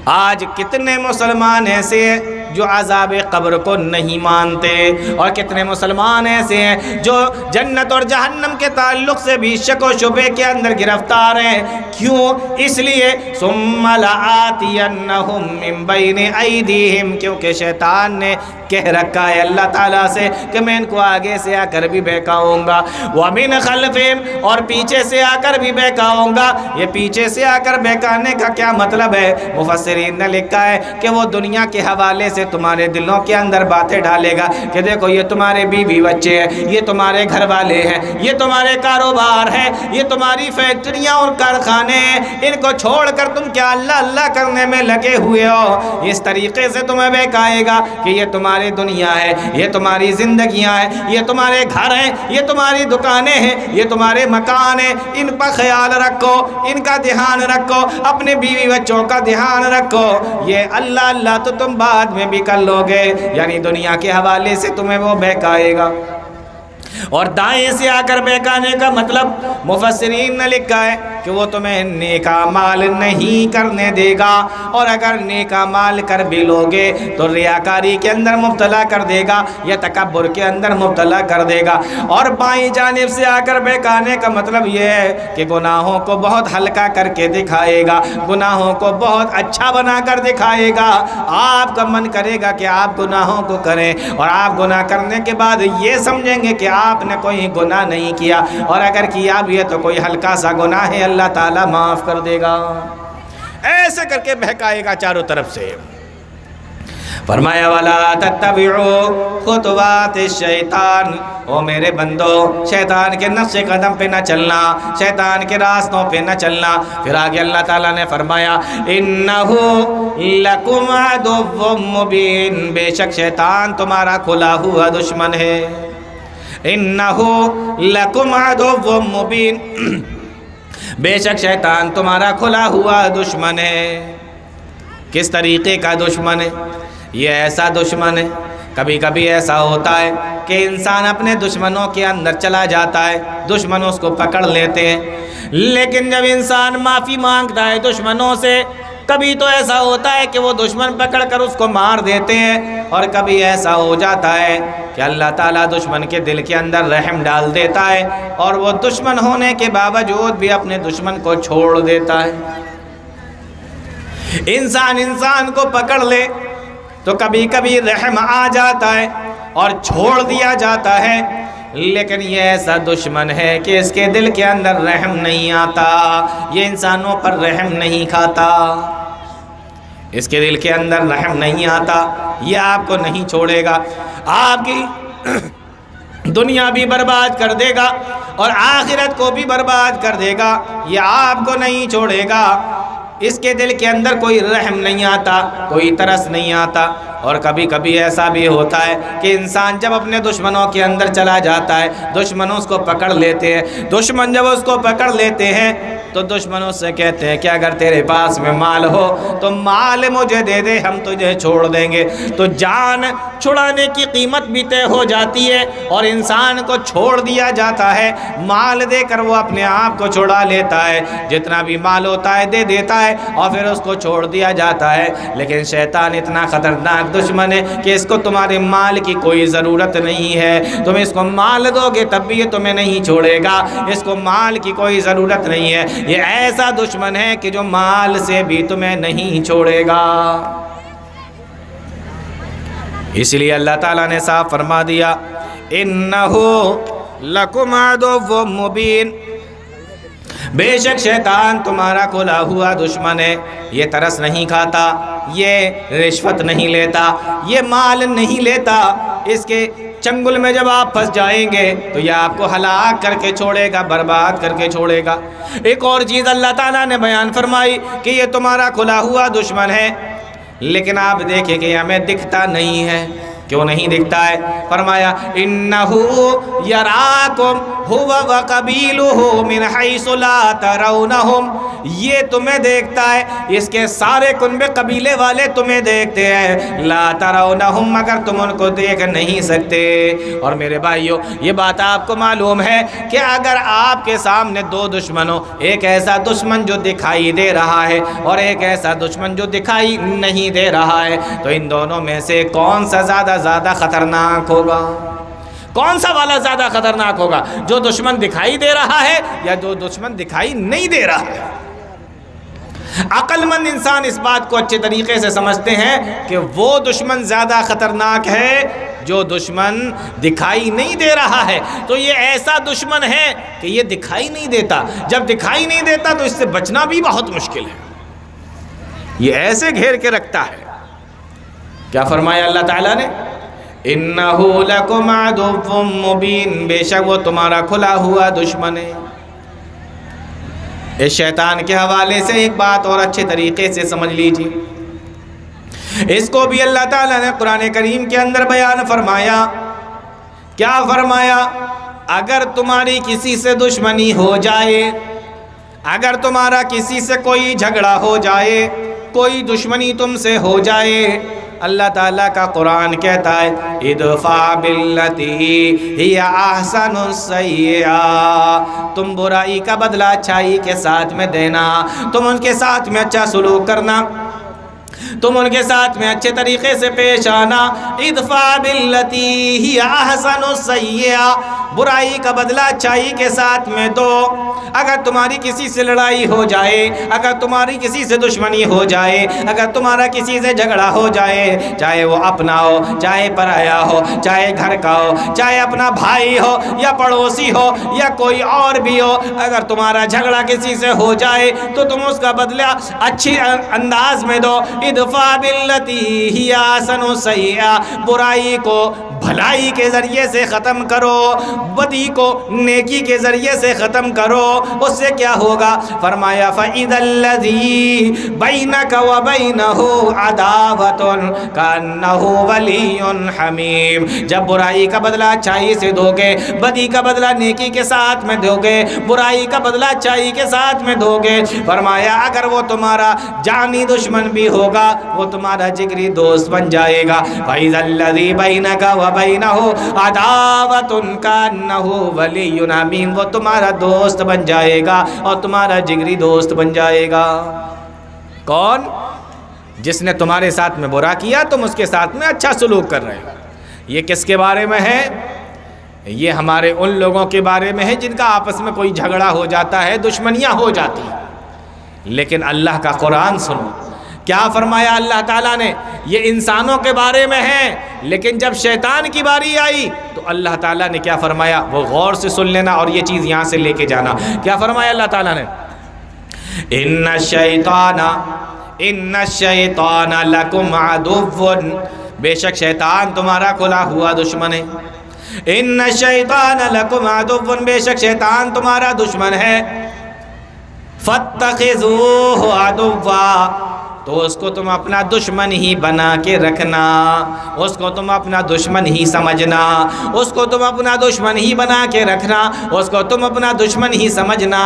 آج کتنے مسلمان ایسے ہیں جو عذاب قبر کو نہیں مانتے، اور کتنے مسلمان ایسے ہیں جو جنت اور جہنم کے تعلق سے بھی شک و شبے کے اندر گرفتار ہیں۔ کیوں؟ اس لیے ثم لآتینہم من بین ایدیہم، کیونکہ شیطان نے کہہ رکھا ہے اللہ تعالیٰ سے کہ میں ان کو آگے سے آ کر بھی بہکاؤں گا، ومن خلفہم، اور پیچھے سے آ کر بھی بہکاؤں گا۔ یہ پیچھے سے آ کر بہکانے کا کیا مطلب ہے؟ مفسرین نے لکھا ہے کہ وہ دنیا کے حوالے سے تمہارے دلوں کے اندر باتیں ڈالے گا کہ دیکھو یہ تمہارے بیوی بچے ہیں، یہ تمہارے گھر والے ہیں، یہ تمہارے کاروبار ہیں، یہ تمہاری فیکٹریاں اور کارخانے ہیں، ان کو چھوڑ کر تم کیا اللہ اللہ کرنے میں لگے ہوئے ہو۔ اس طریقے سے تمہیں بہکائے گا کہ یہ تمہاری دنیا ہے، یہ تمہاری زندگیاں ہیں، یہ تمہارے گھر ہیں، یہ تمہاری دکانیں ہیں، یہ تمہارے مکان ہیں، ان پر خیال رکھو، ان کا دھیان رکھو، اپنے بیوی بچوں کا دھیان رکھو۔ یہ اللہ اللہ تو تم بعد میں بھی کر لو گے، یعنی دنیا کے حوالے سے تمہیں وہ بہکائے گا۔ اور دائیں سے آ کر بہکانے کا مطلب مفسرین نے لکھا ہے کہ وہ تمہیں نیک اعمال نہیں کرنے دے گا، اور اگر نیک اعمال کر بھی لوگے تو ریاکاری کے اندر مبتلا کر دے گا یا تکبر کے اندر مبتلا کر دے گا۔ اور بائیں جانب سے آ کر بہکانے کا مطلب یہ ہے کہ گناہوں کو بہت ہلکا کر کے دکھائے گا، گناہوں کو بہت اچھا بنا کر دکھائے گا۔ آپ کا من کرے گا کہ آپ گناہوں کو کریں، اور آپ گناہ کرنے کے بعد یہ سمجھیں گے کہ آپ نے کوئی گناہ نہیں کیا، اور اگر کیا بھی ہے تو کوئی ہلکا سا گناہ ہے، اللہ تعالیٰ معاف کر دے گا۔ ایسے کر کے بہکائے گا چاروں طرف سے۔ فرمایا وَلَا تَتَّبِعُوا خُطُوَاتِ الشَّيْطَانِ، او میرے بندو شیطان کے نقش قدم پہ نہ چلنا، شیطان کے راستوں پہ نہ چلنا۔ پھر آگے اللہ تعالیٰ نے فرمایا إِنَّهُ لَكُمْ عَدُوٌّ مُّبِينٌ، بے شک شیطان تمہارا کھلا ہوا دشمن ہے۔ إِنَّهُ لَكُمْ عَدُوٌّ مُّبِينٌ، بے شک شیطان تمہارا کھلا ہوا دشمن ہے۔ کس طریقے کا دشمن ہے؟ یہ ایسا دشمن ہے، کبھی کبھی ایسا ہوتا ہے کہ انسان اپنے دشمنوں کے اندر چلا جاتا ہے، دشمن اس کو پکڑ لیتے ہیں، لیکن جب انسان معافی مانگتا ہے دشمنوں سے، کبھی تو ایسا ہوتا ہے کہ وہ دشمن پکڑ کر اس کو مار دیتے ہیں، اور کبھی ایسا ہو جاتا ہے کہ اللہ تعالیٰ دشمن کے دل کے اندر رحم ڈال دیتا ہے، اور وہ دشمن ہونے کے باوجود بھی اپنے دشمن کو چھوڑ دیتا ہے۔ انسان کو پکڑ لے تو کبھی کبھی رحم آ جاتا ہے اور چھوڑ دیا جاتا ہے، لیکن یہ ایسا دشمن ہے کہ اس کے دل کے اندر رحم نہیں آتا، یہ انسانوں پر رحم نہیں کھاتا، اس کے دل کے اندر رحم نہیں آتا، یہ آپ کو نہیں چھوڑے گا، آپ کی دنیا بھی برباد کر دے گا اور آخرت کو بھی برباد کر دے گا، یہ آپ کو نہیں چھوڑے گا۔ اس کے دل کے اندر کوئی رحم نہیں آتا، کوئی ترس نہیں آتا۔ اور کبھی کبھی ایسا بھی ہوتا ہے کہ انسان جب اپنے دشمنوں کے اندر چلا جاتا ہے، دشمن اس کو پکڑ لیتے ہیں، دشمن جب اس کو پکڑ لیتے ہیں تو دشمن اس سے کہتے ہیں کہ اگر تیرے پاس میں مال ہو تو مال مجھے دے دے، ہم تجھے چھوڑ دیں گے۔ تو جان چھڑانے کی قیمت بھی طے ہو جاتی ہے اور انسان کو چھوڑ دیا جاتا ہے، مال دے کر وہ اپنے آپ کو چھڑا لیتا ہے، جتنا بھی مال ہوتا ہے دے دیتا ہے اور پھر اس کو چھوڑ دیا جاتا ہے۔ لیکن شیطان اتنا خطرناک دشمن ہے کہ اس کو تمہارے مال کی کوئی ضرورت نہیں ہے، تم اس کو مال دو گے تب بھی یہ تمہیں نہیں چھوڑے گا، اس کو مال کی کوئی ضرورت نہیں ہے، یہ ایسا دشمن ہے کہ جو مال سے بھی تمہیں نہیں چھوڑے گا۔ اس لیے اللہ تعالیٰ نے صاف فرما دیا إِنَّهُ لَكُمْ عَدُوٌّ مُّبِينٌ، بے شک شیطان تمہارا کھلا ہوا دشمن ہے، یہ ترس نہیں کھاتا، یہ رشوت نہیں لیتا، یہ مال نہیں لیتا، اس کے چنگل میں جب آپ پھنس جائیں گے تو یہ آپ کو ہلاک کر کے چھوڑے گا، برباد کر کے چھوڑے گا۔ ایک اور چیز اللہ تعالیٰ نے بیان فرمائی کہ یہ تمہارا کھلا ہوا دشمن ہے، لیکن آپ دیکھیں کہ ہمیں دکھتا نہیں ہے۔ کیوں نہیں دکھتا ہے؟ فرمایا إِنَّهُ يَرَاكُمْ هُوَ وَقَبِيلُهُ مِنْ حَيْثُ لَا تَرَوْنَهُمْ، یہ تمہیں دیکھتا ہے، اس کے سارے کنبے قبیلے والے تمہیں دیکھتے ہیں، لا ترونہم، مگر تم ان کو دیکھ نہیں سکتے۔ اور میرے بھائیو یہ بات آپ کو معلوم ہے کہ اگر آپ کے سامنے دو دشمن ہو، ایک ایسا دشمن جو دکھائی دے رہا ہے اور ایک ایسا دشمن جو دکھائی نہیں دے رہا ہے، تو ان دونوں میں سے کون سا زیادہ خطرناک ہوگا؟ کون سا والا زیادہ خطرناک ہوگا، جو دشمن دکھائی دے رہا ہے یا جو دشمن دکھائی نہیں دے رہا ہے؟ عقل مند انسان اس بات کو اچھے طریقے سے سمجھتے ہیں کہ وہ دشمن زیادہ خطرناک ہے جو دشمن دکھائی نہیں دے رہا ہے۔ تو یہ ایسا دشمن ہے کہ یہ دکھائی نہیں دیتا، جب دکھائی نہیں دیتا تو اس سے بچنا بھی بہت مشکل ہے، یہ ایسے گھیر کے رکھتا ہے۔ کیا فرمایا اللہ تعالیٰ نے؟ إِنَّهُ لَكُمْ عَدُوٌّ مُّبِينٌ، بے شک وہ تمہارا کھلا ہوا دشمن ہے۔ اس شیطان کے حوالے سے ایک بات اور اچھے طریقے سے سمجھ لیجیے، اس کو بھی اللہ تعالیٰ نے قرآن کریم کے اندر بیان فرمایا۔ کیا فرمایا؟ اگر تمہاری کسی سے دشمنی ہو جائے، اگر تمہارا کسی سے کوئی جھگڑا ہو جائے، کوئی دشمنی تم سے ہو جائے، اللہ تعالیٰ کا قرآن کہتا ہے ادفع باللتی ہی احسن السیئہ، تم برائی کا بدلہ اچھائی کے ساتھ میں دینا، تم ان کے ساتھ میں اچھا سلوک کرنا، تم ان کے ساتھ میں اچھے طریقے سے پیش آنا۔ ادفع باللتی ہی احسن السیئہ، برائی کا بدلہ اچھائی کے ساتھ میں دو۔ اگر تمہاری کسی سے لڑائی ہو جائے، اگر تمہاری کسی سے دشمنی ہو جائے، اگر تمہارا کسی سے جھگڑا ہو جائے، چاہے وہ اپنا ہو، چاہے پرایا ہو، چاہے گھر کا ہو، چاہے اپنا بھائی ہو یا پڑوسی ہو یا کوئی اور بھی ہو، اگر تمہارا جھگڑا کسی سے ہو جائے تو تم اس کا بدلہ اچھی انداز میں دو۔ ادفع باللتی ہی احسن السیئہ، برائی کو بھلائی کے ذریعے سے ختم کرو، بدی کو نیکی کے ذریعے سے ختم کرو۔ اس سے کیا ہوگا؟ فرمایا فَإِذَا الَّذِي بَيْنَكَ وَبَيْنَهُ عَدَاوَةٌ كَأَنَّهُ وَلِيٌّ حَمِيمٌ، جب برائی کا بدلہ اچھائی سے دو گے، بدی کا بدلہ نیکی کے ساتھ میں دو گے، برائی کا بدلہ اچھائی کے ساتھ میں دو گے، فرمایا اگر وہ تمہارا جانی دشمن بھی ہوگا وہ تمہارا جگری دوست بن جائے گا۔ فَإِذَا الَّذِي بَيْنَكَ وَبَيْنَهُ عَدَاوَةٌ كَأَنَّهُ وَلِيٌّ حَمِيمٌ، وہ تمہارا دوست بن جائے گا اور تمہارا جگری دوست بن جائے گا۔ کون؟ جس نے تمہارے ساتھ میں برا کیا تم اس کے ساتھ میں اچھا سلوک کر رہے ہو۔ یہ کس کے بارے میں ہے؟ یہ ہمارے ان لوگوں کے بارے میں ہے جن کا آپس میں کوئی جھگڑا ہو جاتا ہے، دشمنیاں ہو جاتی ہیں۔ لیکن اللہ کا قرآن سنو، کیا فرمایا اللہ تعالیٰ نے؟ یہ انسانوں کے بارے میں ہے، لیکن جب شیطان کی باری آئی تو اللہ تعالیٰ نے کیا فرمایا؟ وہ غور سے سن لینا اور یہ چیز یہاں سے لے کے جانا۔ کیا فرمایا اللہ تعالیٰ نے؟ ان الشیطان لکم عدو، بے شک شیطان تمہارا کھلا ہوا دشمن ہے۔ ان الشیطان لکم عدو، بے شک شیطان تمہارا دشمن ہے۔ فاتخذوہ عدوا، تو اس کو تم اپنا دشمن ہی بنا کے رکھنا، اس کو تم اپنا دشمن ہی سمجھنا، اس کو تم اپنا دشمن ہی بنا کے رکھنا، اس کو تم اپنا دشمن ہی سمجھنا۔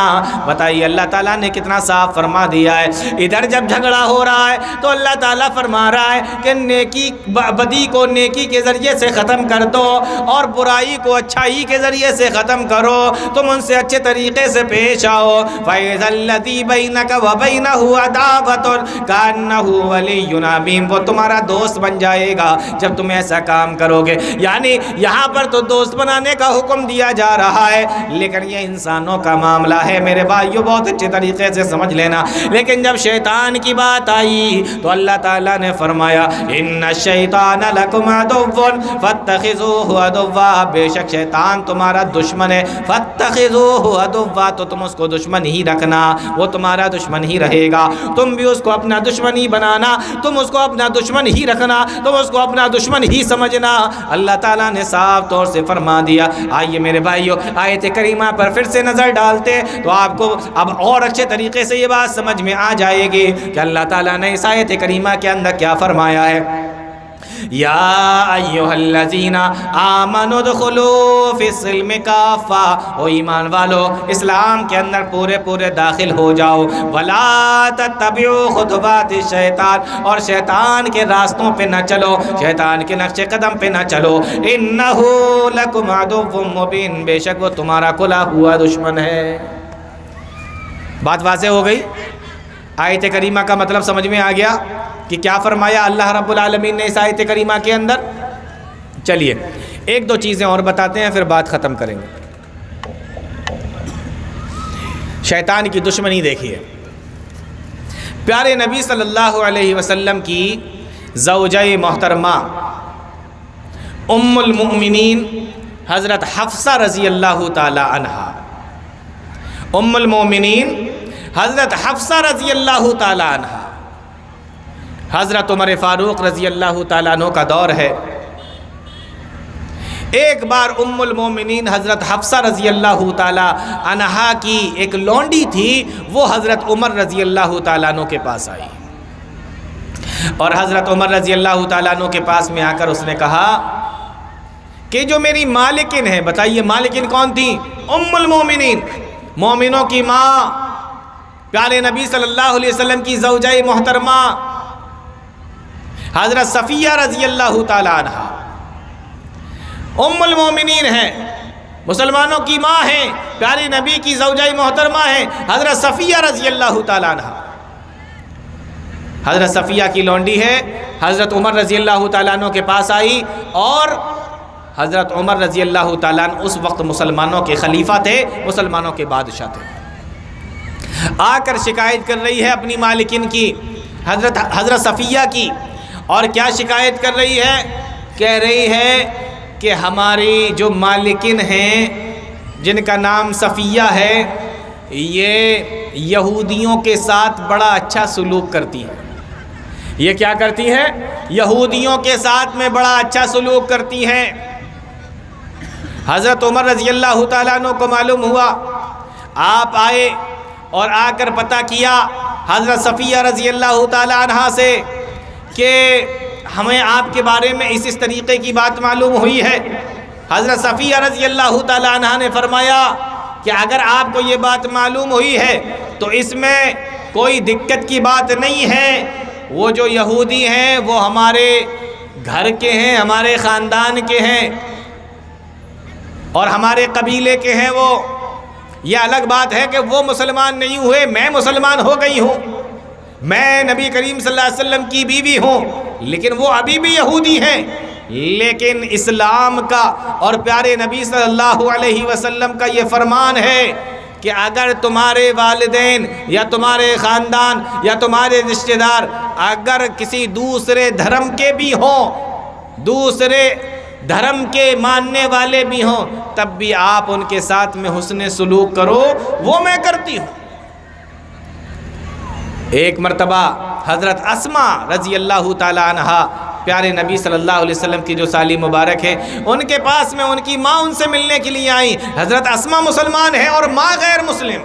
بتائیے اللہ تعالیٰ نے کتنا صاف فرما دیا ہے۔ ادھر جب جھگڑا ہو رہا ہے تو اللہ تعالیٰ فرما رہا ہے کہ نیکی بدی کو نیکی کے ذریعے سے ختم کر دو اور برائی کو اچھائی کے ذریعے سے ختم کرو، تم ان سے اچھے طریقے سے پیش آؤ۔ فَإِذَا الَّذِي بَيْنَكَ وَبَيْنَهُ عَدَاوَةٌ كَأَنَّهُ وَلِيٌّ حَمِيمٌ، وہ تمہارا دوست بن جائے گا جب تم ایسا کام کرو گے۔ یعنی یہاں پر تو دوست بنانے کا حکم دیا جا رہا ہے، لیکن یہ انسانوں کا معاملہ ہے میرے بھائیو، بہت اچھے طریقے سے سمجھ لینا۔ لیکن جب شیطان کی بات آئی تو اللہ تعالیٰ نے فرمایا ان الشیطان لکم عدو فاتخذوہ عدوا، بے شک شیطان تمہارا دشمن ہے۔ فاتخذوہ عدوا، تو تم اس کو دشمن ہی رکھنا، وہ تمہارا دشمن ہی رہے گا، تم بھی اس کو اپنا دشمن ہی بنانا، تم اس کو اپنا دشمن ہی رکھنا، تم اس کو اپنا دشمن ہی سمجھنا۔ اللہ تعالیٰ نے صاف طور سے فرما دیا۔ آئیے میرے بھائیو آیت کریمہ پر پھر سے نظر ڈالتے تو آپ کو اب اور اچھے طریقے سے یہ بات سمجھ میں آ جائے گی کہ اللہ تعالیٰ نے اس آیت کریمہ کے اندر کیا فرمایا ہے۔ یا ایھا الذین آمنوا ادخلوا فی السلم کافہ، او ایمان والو اسلام کے اندر پورے پورے داخل ہو جاؤ۔ ولا تتبعوا خطوات الشیطان، اور شیطان کے راستوں پہ نہ چلو، شیطان کے نقش قدم پہ نہ چلو۔ انہ لکم عدو مبین، بے شک وہ تمہارا کھلا ہوا دشمن ہے۔ بات واضح ہو گئی؟ آیت کریمہ کا مطلب سمجھ میں آ گیا کہ کیا فرمایا اللہ رب العالمین نے اس آیت کریمہ کے اندر؟ چلیے ایک دو چیزیں اور بتاتے ہیں پھر بات ختم کریں گے۔ شیطان کی دشمنی دیکھیے، پیارے نبی صلی اللہ علیہ وسلم کی زوجہ محترمہ ام المؤمنین حضرت حفصہ رضی اللہ تعالی عنہا، ام المؤمنین حضرت حفصہ رضی اللہ تعالی عنہا، حضرت عمر فاروق رضی اللہ تعالیٰ عنہ کا دور ہے۔ ایک بار ام المومنین حضرت حفصہ رضی اللہ تعالیٰ عنہا کی ایک لونڈی تھی، وہ حضرت عمر رضی اللہ تعالیٰ عنہ کے پاس آئی اور حضرت عمر رضی اللہ تعالیٰ عنہ کے پاس میں آ کر اس نے کہا کہ جو میری مالکن ہے، بتائیے مالکن کون تھی؟ ام المومنین، مومنوں کی ماں، پیارے نبی صلی اللہ علیہ وسلم کی زوجہ محترمہ حضرت صفیہ رضی اللہ تعالیٰ عنہ ام المومنین ہیں، مسلمانوں کی ماں ہیں، پیارے نبی کی زوجہ محترمہ ہیں، حضرت صفیہ رضی اللہ تعالیٰ عنہ۔ حضرت صفیہ کی لونڈی ہے، حضرت عمر رضی اللہ تعالیٰ عنہ کے پاس آئی، اور حضرت عمر رضی اللہ تعالیٰ عنہ اس وقت مسلمانوں کے خلیفہ تھے، مسلمانوں کے بادشاہ تھے۔ آ کر شکایت کر رہی ہے اپنی مالکن کی، حضرت صفیہ کی، اور کیا شکایت کر رہی ہے؟ کہہ رہی ہے کہ ہماری جو مالکن ہیں جن کا نام صفیہ ہے، یہ یہودیوں کے ساتھ بڑا اچھا سلوک کرتی ہیں۔ یہ کیا کرتی ہیں؟ یہودیوں کے ساتھ میں بڑا اچھا سلوک کرتی ہیں۔ حضرت عمر رضی اللہ تعالیٰ عنہ کو معلوم ہوا، آپ آئے اور آ کر پتہ کیا حضرت صفیہ رضی اللہ تعالیٰ عنہ سے کہ ہمیں آپ کے بارے میں اس طریقے کی بات معلوم ہوئی ہے۔ حضرت صفیہ رضی اللہ تعالیٰ عنہ نے فرمایا کہ اگر آپ کو یہ بات معلوم ہوئی ہے تو اس میں کوئی دقت کی بات نہیں ہے، وہ جو یہودی ہیں وہ ہمارے گھر کے ہیں، ہمارے خاندان کے ہیں اور ہمارے قبیلے کے ہیں۔ وہ یہ الگ بات ہے کہ وہ مسلمان نہیں ہوئے، میں مسلمان ہو گئی ہوں، میں نبی کریم صلی اللہ علیہ وسلم کی بیوی ہوں، لیکن وہ ابھی بھی یہودی ہیں۔ لیکن اسلام کا اور پیارے نبی صلی اللہ علیہ وسلم کا یہ فرمان ہے کہ اگر تمہارے والدین یا تمہارے خاندان یا تمہارے رشتہ دار اگر کسی دوسرے دھرم کے بھی ہوں، دوسرے دھرم کے ماننے والے بھی ہوں، تب بھی آپ ان کے ساتھ میں حسن سلوک کرو، وہ میں کرتی ہوں۔ ایک مرتبہ حضرت اسماء رضی اللہ تعالیٰ عنہ پیارے نبی صلی اللہ علیہ وسلم کی جو سالی مبارک ہے، ان کے پاس میں ان کی ماں ان سے ملنے کے لیے آئیں۔ حضرت اسماء مسلمان ہیں اور ماں غیر مسلم۔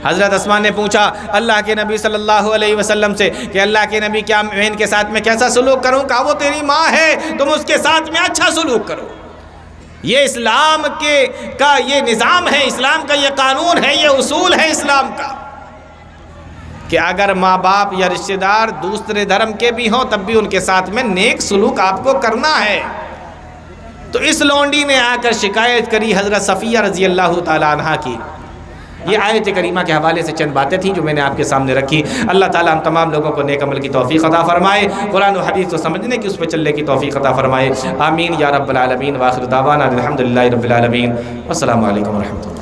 حضرت اسماء نے پوچھا اللہ کے نبی صلی اللہ علیہ وسلم سے کہ اللہ کے نبی کیا میں ان کے ساتھ میں کیسا سلوک کروں؟ کہا وہ تیری ماں ہے، تم اس کے ساتھ میں اچھا سلوک کرو۔ یہ اسلام کا یہ نظام ہے، اسلام کا یہ قانون ہے، یہ اصول ہے اسلام کا کہ اگر ماں باپ یا رشتہ دار دوسرے دھرم کے بھی ہوں تب بھی ان کے ساتھ میں نیک سلوک آپ کو کرنا ہے۔ تو اس لونڈی نے آ کر شکایت کری حضرت صفیہ رضی اللہ تعالیٰ عنہ کی۔ یہ آیت کریمہ کے حوالے سے چند باتیں تھیں جو میں نے آپ کے سامنے رکھی۔ اللہ تعالیٰ ہم تمام لوگوں کو نیک عمل کی توفیق عطا فرمائے، قرآن و حدیث کو سمجھنے کی، اس پہ چلنے کی توفیق عطا فرمائے، آمین یا رب العالمین۔ وآخر دعوانا الحمدللہ رب العالمین، والسلام علیکم ورحمۃ اللہ۔